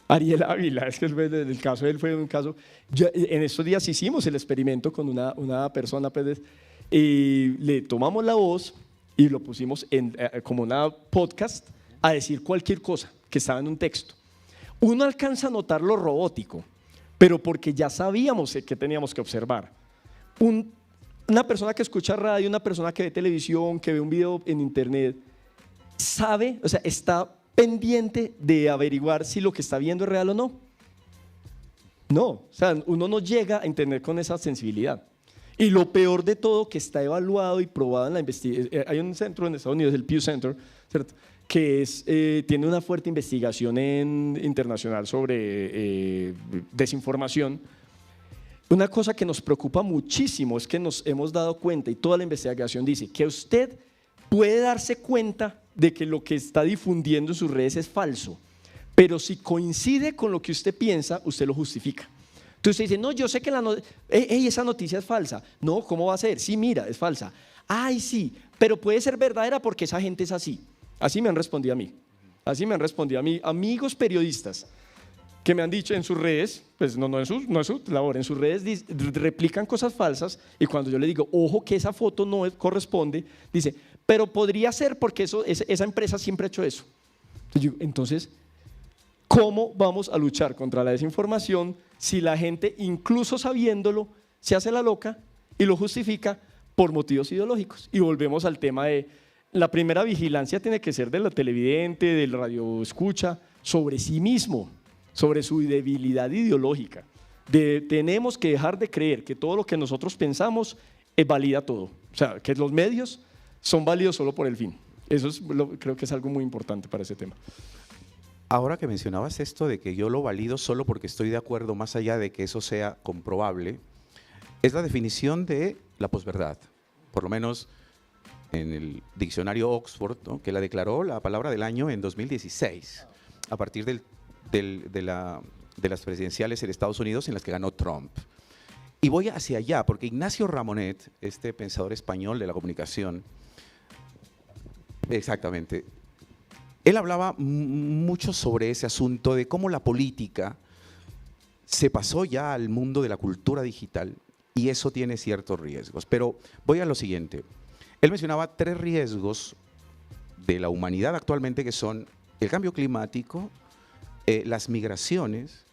Ariel Ávila, es que el caso de él fue un caso. En estos días hicimos el experimento con una persona, pues, y le tomamos la voz y lo pusimos como una podcast a decir cualquier cosa que estaba en un texto. Uno alcanza a notar lo robótico, pero porque ya sabíamos qué teníamos que observar. Una persona que escucha radio, una persona que ve televisión, que ve un video en internet, sabe, o sea, está pendiente de averiguar si lo que está viendo es real o no. No, o sea, uno no llega a entender con esa sensibilidad. Y lo peor de todo, que está evaluado y probado en la investigación, hay un centro en Estados Unidos, el Pew Center, ¿cierto?, que tiene una fuerte investigación internacional sobre desinformación. Una cosa que nos preocupa muchísimo es que nos hemos dado cuenta, y toda la investigación dice, que usted puede darse cuenta de que lo que está difundiendo en sus redes es falso, pero si coincide con lo que usted piensa, usted lo justifica. Entonces usted dice, no, yo sé que esa noticia es falsa. No, ¿cómo va a ser? Sí, mira, es falsa. Ay, sí, pero puede ser verdadera porque esa gente es así. Así me han respondido a mí. Así me han respondido a mí amigos periodistas que me han dicho en sus redes, pues no es su labor, en sus redes replican cosas falsas, y cuando yo le digo, ojo que esa foto no corresponde, dice, pero podría ser porque esa empresa siempre ha hecho eso. Entonces, ¿cómo vamos a luchar contra la desinformación si la gente, incluso sabiéndolo, se hace la loca y lo justifica por motivos ideológicos? Y volvemos al tema de la primera vigilancia tiene que ser de la televidente, del radio escucha, sobre sí mismo, sobre su debilidad ideológica. Tenemos que dejar de creer que todo lo que nosotros pensamos valida todo, o sea, que los medios son válidos solo por el fin. Eso creo que es algo muy importante para ese tema.
Ahora que mencionabas esto de que yo lo valido solo porque estoy de acuerdo, más allá de que eso sea comprobable, es la definición de la posverdad, por lo menos en el diccionario Oxford, ¿no?, que la declaró la palabra del año en 2016, a partir de las presidenciales en Estados Unidos en las que ganó Trump. Y voy hacia allá, porque Ignacio Ramonet, este pensador español de la comunicación, exactamente, él hablaba mucho sobre ese asunto de cómo la política se pasó ya al mundo de la cultura digital, y eso tiene ciertos riesgos. Pero voy a lo siguiente. Él mencionaba 3 riesgos de la humanidad actualmente, que son el cambio climático, las migraciones,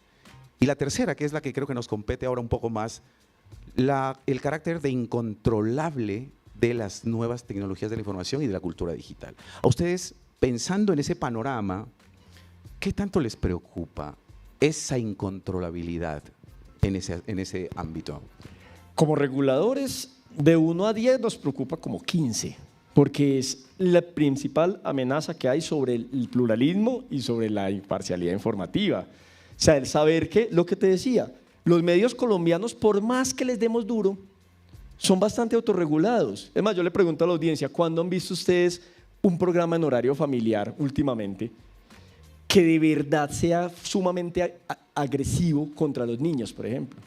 y la tercera, que es la que creo que nos compete ahora un poco más, el carácter de incontrolable de las nuevas tecnologías de la información y de la cultura digital. A ustedes, pensando en ese panorama, ¿qué tanto les preocupa esa incontrolabilidad en ese ámbito?
Como reguladores, de 1 a 10 nos preocupa como 15, porque es la principal amenaza que hay sobre el pluralismo y sobre la imparcialidad informativa. O sea, el saber que, lo que te decía, los medios colombianos, por más que les demos duro, son bastante autorregulados. Es más, yo le pregunto a la audiencia, ¿cuándo han visto ustedes un programa en horario familiar últimamente que de verdad sea sumamente agresivo contra los niños, por ejemplo?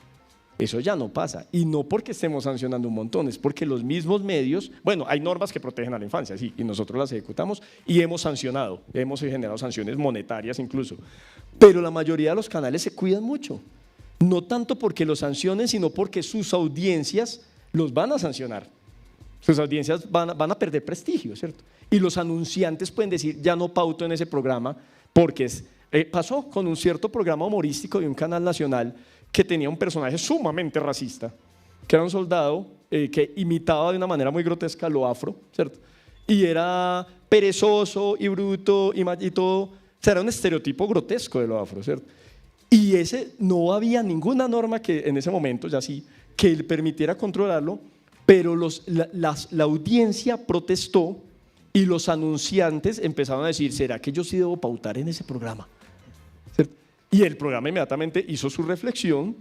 Eso ya no pasa, y no porque estemos sancionando un montón, es porque los mismos medios, bueno, hay normas que protegen a la infancia, sí, y nosotros las ejecutamos y hemos sancionado, hemos generado sanciones monetarias incluso, pero la mayoría de los canales se cuidan mucho, no tanto porque los sancionen, sino porque sus audiencias los van a sancionar, sus audiencias van a perder prestigio, ¿cierto? Y los anunciantes pueden decir, ya no pauto en ese programa, porque pasó con un cierto programa humorístico de un canal nacional que tenía un personaje sumamente racista, que era un soldado que imitaba de una manera muy grotesca lo afro, ¿cierto? Y era perezoso y bruto y todo, o sea, era un estereotipo grotesco de lo afro, ¿cierto? Y no había ninguna norma que en ese momento, ya sí, que le permitiera controlarlo, pero la audiencia protestó y los anunciantes empezaron a decir, ¿será que yo sí debo pautar en ese programa? ¿Cierto? Y el programa inmediatamente hizo su reflexión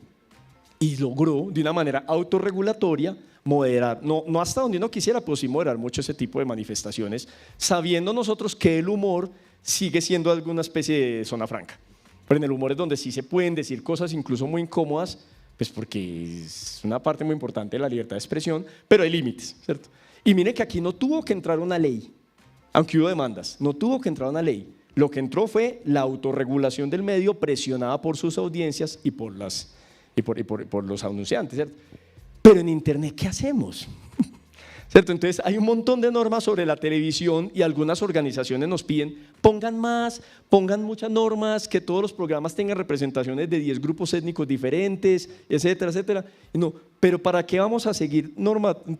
y logró de una manera autorregulatoria moderar, no hasta donde uno quisiera, pero sí moderar mucho ese tipo de manifestaciones, sabiendo nosotros que el humor sigue siendo alguna especie de zona franca. Pero en el humor es donde sí se pueden decir cosas incluso muy incómodas, pues porque es una parte muy importante de la libertad de expresión, pero hay límites, ¿cierto? Y mire que aquí no tuvo que entrar una ley, aunque hubo demandas, no tuvo que entrar una ley. Lo que entró fue la autorregulación del medio presionada por sus audiencias y por los anunciantes, ¿cierto? Pero en Internet, ¿qué hacemos? ¿Cierto? Entonces hay un montón de normas sobre la televisión y algunas organizaciones nos piden, pongan muchas normas, que todos los programas tengan representaciones de 10 grupos étnicos diferentes, etcétera, etcétera. No, pero ¿para qué vamos a seguir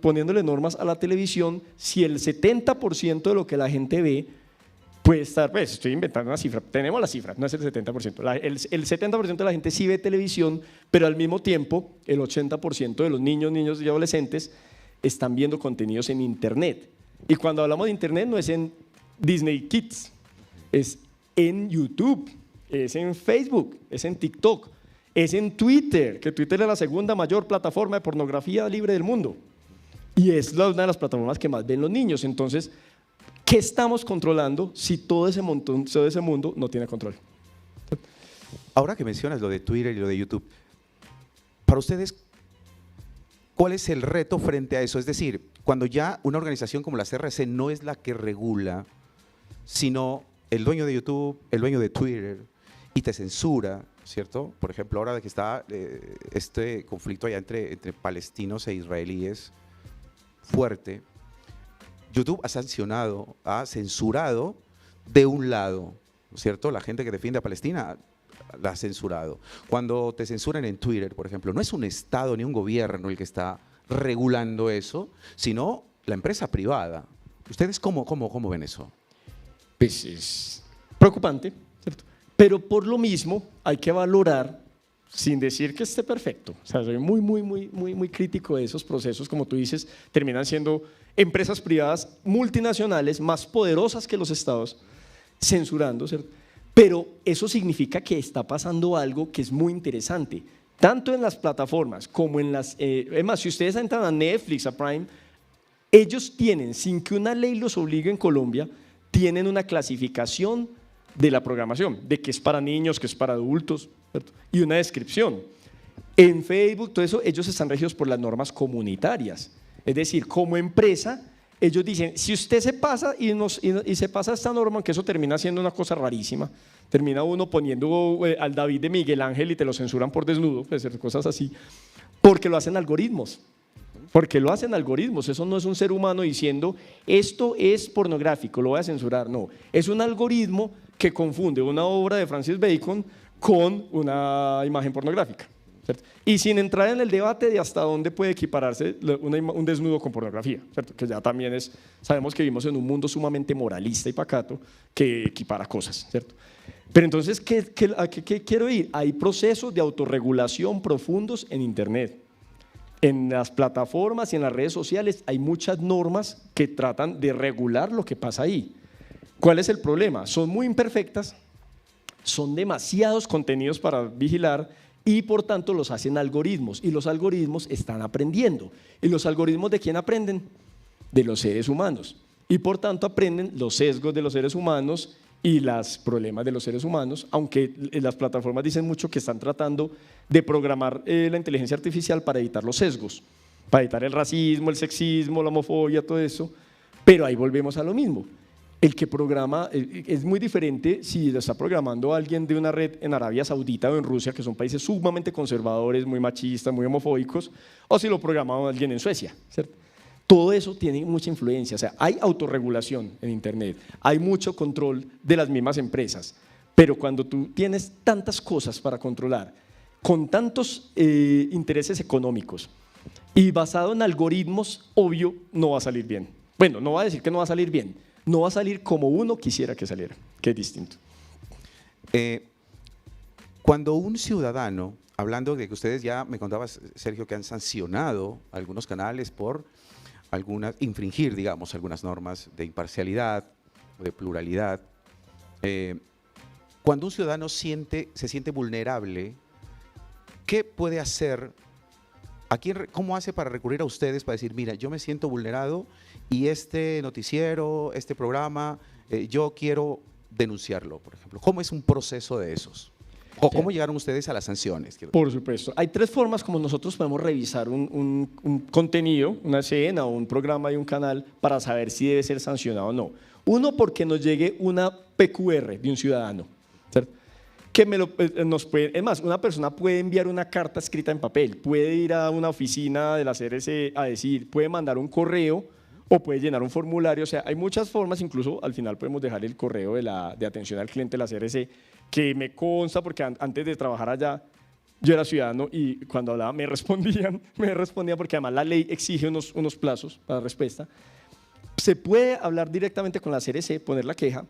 poniéndole normas a la televisión si el 70% de lo que la gente ve puede estar, pues estoy inventando una cifra, tenemos la cifra, no es el 70%, el 70% de la gente sí ve televisión, pero al mismo tiempo el 80% de los niños y adolescentes están viendo contenidos en Internet. Y cuando hablamos de Internet no es en Disney Kids, es en YouTube, es en Facebook, es en TikTok, es en Twitter, que Twitter es la segunda mayor plataforma de pornografía libre del mundo. Y es una de las plataformas que más ven los niños. Entonces, ¿qué estamos controlando si todo ese mundo no tiene control?
Ahora que mencionas lo de Twitter y lo de YouTube, para ustedes, ¿cuál es el reto frente a eso? Es decir, cuando ya una organización como la CRC no es la que regula, sino el dueño de YouTube, el dueño de Twitter, y te censura, ¿cierto? Por ejemplo, ahora que está este conflicto allá entre palestinos e israelíes fuerte, YouTube ha censurado de un lado, ¿cierto? La gente que defiende a Palestina la ha censurado. Cuando te censuran en Twitter, por ejemplo, no es un Estado ni un gobierno el que está regulando eso, sino la empresa privada. ¿Ustedes cómo ven eso?
Pues es preocupante, ¿cierto? Pero por lo mismo hay que valorar, sin decir que esté perfecto. O sea, soy muy crítico de esos procesos, como tú dices, terminan siendo empresas privadas multinacionales más poderosas que los estados, censurando, ¿cierto? Pero eso significa que está pasando algo que es muy interesante, tanto en las plataformas como en las… es más, si ustedes entran a Netflix, a Prime, ellos tienen, sin que una ley los obligue en Colombia, tienen una clasificación de la programación, de que es para niños, que es para adultos, ¿cierto? Y una descripción. En Facebook, todo eso, ellos están regidos por las normas comunitarias. Es decir, como empresa, ellos dicen, si usted se pasa y se pasa esta norma, que eso termina siendo una cosa rarísima, termina uno poniendo al David de Miguel Ángel y te lo censuran por desnudo, pues cosas así, porque lo hacen algoritmos. Porque lo hacen algoritmos, eso no es un ser humano diciendo, esto es pornográfico, lo voy a censurar, no. Es un algoritmo que confunde una obra de Francis Bacon con una imagen pornográfica. ¿cierto? Y sin entrar en el debate de hasta dónde puede equipararse un desnudo con pornografía, ¿cierto? Que ya también sabemos que vivimos en un mundo sumamente moralista y pacato que equipara cosas, ¿cierto? Pero entonces, ¿a qué quiero ir? Hay procesos de autorregulación profundos en Internet. En las plataformas y en las redes sociales hay muchas normas que tratan de regular lo que pasa ahí. ¿Cuál es el problema? Son muy imperfectas, son demasiados contenidos para vigilar y por tanto los hacen algoritmos y los algoritmos están aprendiendo. ¿Y los algoritmos de quién aprenden? De los seres humanos. Y por tanto aprenden los sesgos de los seres humanos y los problemas de los seres humanos, aunque las plataformas dicen mucho que están tratando de programar la inteligencia artificial para evitar los sesgos, para evitar el racismo, el sexismo, la homofobia, todo eso, pero ahí volvemos a lo mismo. El que programa es muy diferente si lo está programando alguien de una red en Arabia Saudita o en Rusia, que son países sumamente conservadores, muy machistas, muy homofóbicos, o si lo programa alguien en Suecia, ¿cierto? Todo eso tiene mucha influencia, o sea, hay autorregulación en Internet, hay mucho control de las mismas empresas, pero cuando tú tienes tantas cosas para controlar, con tantos intereses económicos y basado en algoritmos, obvio, no va a salir bien. Bueno, no va a decir que no va a salir bien, no va a salir como uno quisiera que saliera, que es distinto.
Cuando un ciudadano, hablando de que ustedes ya me contabas, Sergio, que han sancionado algunos canales por infringir, digamos, algunas normas de imparcialidad, de pluralidad. Cuando un ciudadano se siente vulnerable, ¿qué puede hacer? ¿Cómo hace para recurrir a ustedes para decir, mira, yo me siento vulnerado y este noticiero, este programa, yo quiero denunciarlo, por ejemplo? ¿Cómo es un proceso de esos? ¿O cómo llegaron ustedes a las sanciones?
Por supuesto. Hay tres formas como nosotros podemos revisar un contenido, una escena o un programa de un canal para saber si debe ser sancionado o no. Uno, porque nos llegue una PQR de un ciudadano, ¿cierto? Que es más, una persona puede enviar una carta escrita en papel, puede ir a una oficina de la CRC a decir, puede mandar un correo o puede llenar un formulario, o sea, hay muchas formas, incluso al final podemos dejar el correo de atención al cliente de la CRC, que me consta porque antes de trabajar allá yo era ciudadano y cuando hablaba me respondían porque además la ley exige unos plazos para respuesta. Se puede hablar directamente con la CRC, poner la queja.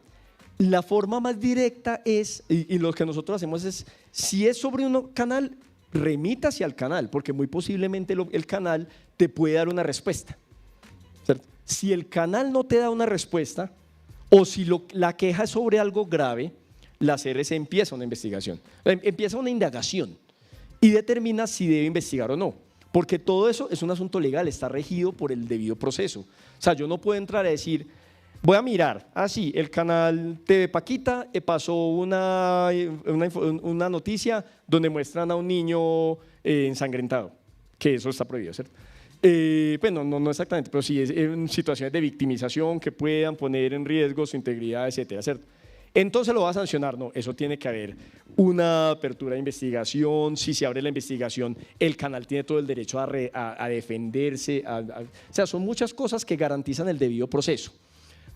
La forma más directa es, y lo que nosotros hacemos es, si es sobre un canal, remítase al canal, porque muy posiblemente el canal te puede dar una respuesta, ¿cierto? Si el canal no te da una respuesta, o si la queja es sobre algo grave, la CRC empieza una investigación, empieza una indagación y determina si debe investigar o no, porque todo eso es un asunto legal, está regido por el debido proceso. O sea, yo no puedo entrar a decir, voy a mirar, sí, el canal TV Paquita pasó una noticia donde muestran a un niño ensangrentado, que eso está prohibido, ¿cierto? Bueno, no exactamente, pero sí es en situaciones de victimización que puedan poner en riesgo su integridad, etcétera, ¿cierto? Entonces lo va a sancionar, no, eso tiene que haber una apertura de investigación, si se abre la investigación, el canal tiene todo el derecho a defenderse, o sea, son muchas cosas que garantizan el debido proceso,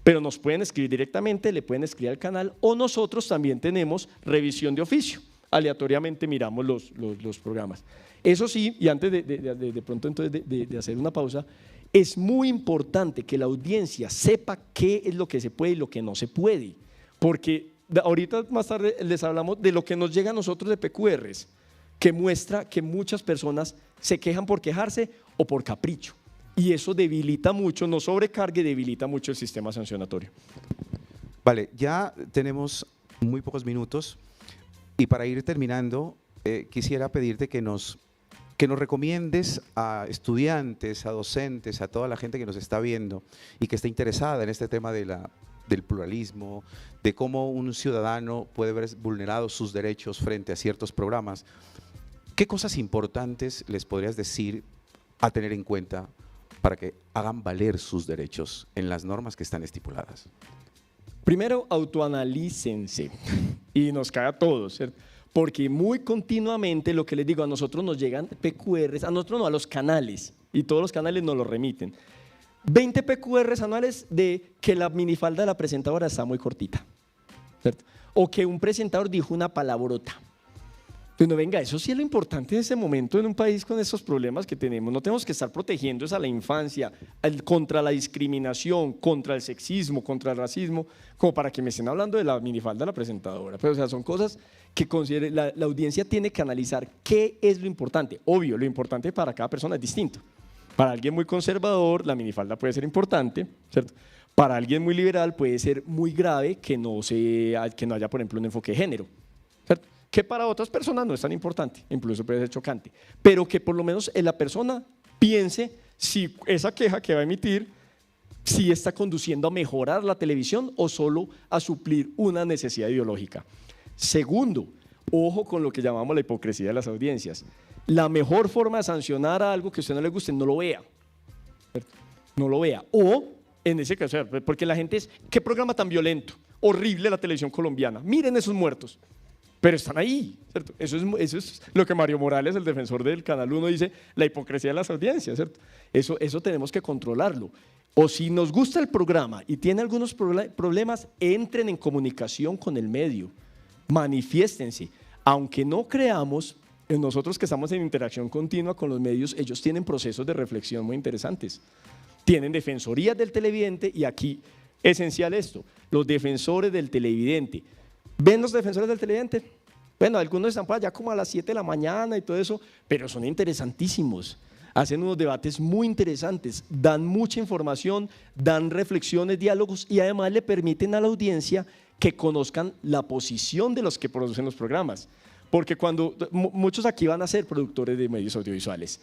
pero nos pueden escribir directamente, le pueden escribir al canal o nosotros también tenemos revisión de oficio, aleatoriamente miramos los programas. Eso sí, y antes de pronto entonces de hacer una pausa, es muy importante que la audiencia sepa qué es lo que se puede y lo que no se puede. Porque ahorita más tarde les hablamos de lo que nos llega a nosotros de PQRs, que muestra que muchas personas se quejan por quejarse o por capricho. Y eso debilita mucho, no sobrecarga y debilita mucho el sistema sancionatorio.
Vale, ya tenemos muy pocos minutos y para ir terminando, quisiera pedirte que nos recomiendes a estudiantes, a docentes, a toda la gente que nos está viendo y que está interesada en este tema del pluralismo, de cómo un ciudadano puede ver vulnerados sus derechos frente a ciertos programas. ¿Qué cosas importantes les podrías decir a tener en cuenta para que hagan valer sus derechos en las normas que están estipuladas?
Primero, autoanalícense y nos cae a todos, ¿cierto? Porque muy continuamente, lo que les digo, a nosotros nos llegan PQRs, a nosotros no, a los canales, y todos los canales nos los remiten. 20 PQRs anuales de que la minifalda de la presentadora está muy cortita, ¿cierto? O que un presentador dijo una palabrota. Bueno, venga, eso sí es lo importante en ese momento en un país con esos problemas que tenemos. No tenemos que estar protegiendo a la infancia contra la discriminación, contra el sexismo, contra el racismo, como para que me estén hablando de la minifalda de la presentadora. Pero, o sea, son cosas que la audiencia tiene que analizar qué es lo importante. Obvio, lo importante para cada persona es distinto. Para alguien muy conservador, la minifalda puede ser importante, ¿cierto? Para alguien muy liberal puede ser muy grave que no haya, por ejemplo, un enfoque de género, ¿cierto? Que para otras personas no es tan importante, incluso puede ser chocante, pero que por lo menos la persona piense si esa queja que va a emitir, si está conduciendo a mejorar la televisión o solo a suplir una necesidad ideológica. Segundo, ojo con lo que llamamos la hipocresía de las audiencias. La mejor forma de sancionar a algo que a usted no le guste, no lo vea, ¿cierto? No lo vea, o en ese caso, porque la gente es, qué programa tan violento, horrible la televisión colombiana, miren esos muertos. Pero están ahí, ¿cierto? Eso es lo que Mario Morales, el defensor del Canal 1, dice, la hipocresía de las audiencias, ¿cierto? Eso tenemos que controlarlo. O si nos gusta el programa y tiene algunos problemas, entren en comunicación con el medio, manifiéstense. Aunque no creamos, nosotros que estamos en interacción continua con los medios, ellos tienen procesos de reflexión muy interesantes. Tienen defensorías del televidente y aquí, esencial esto, los defensores del televidente. ¿Ven los defensores del televidente? Bueno, algunos están por allá como a las 7 de la mañana y todo eso, pero son interesantísimos. Hacen unos debates muy interesantes, dan mucha información, dan reflexiones, diálogos y además le permiten a la audiencia que conozcan la posición de los que producen los programas. Porque cuando muchos aquí van a ser productores de medios audiovisuales.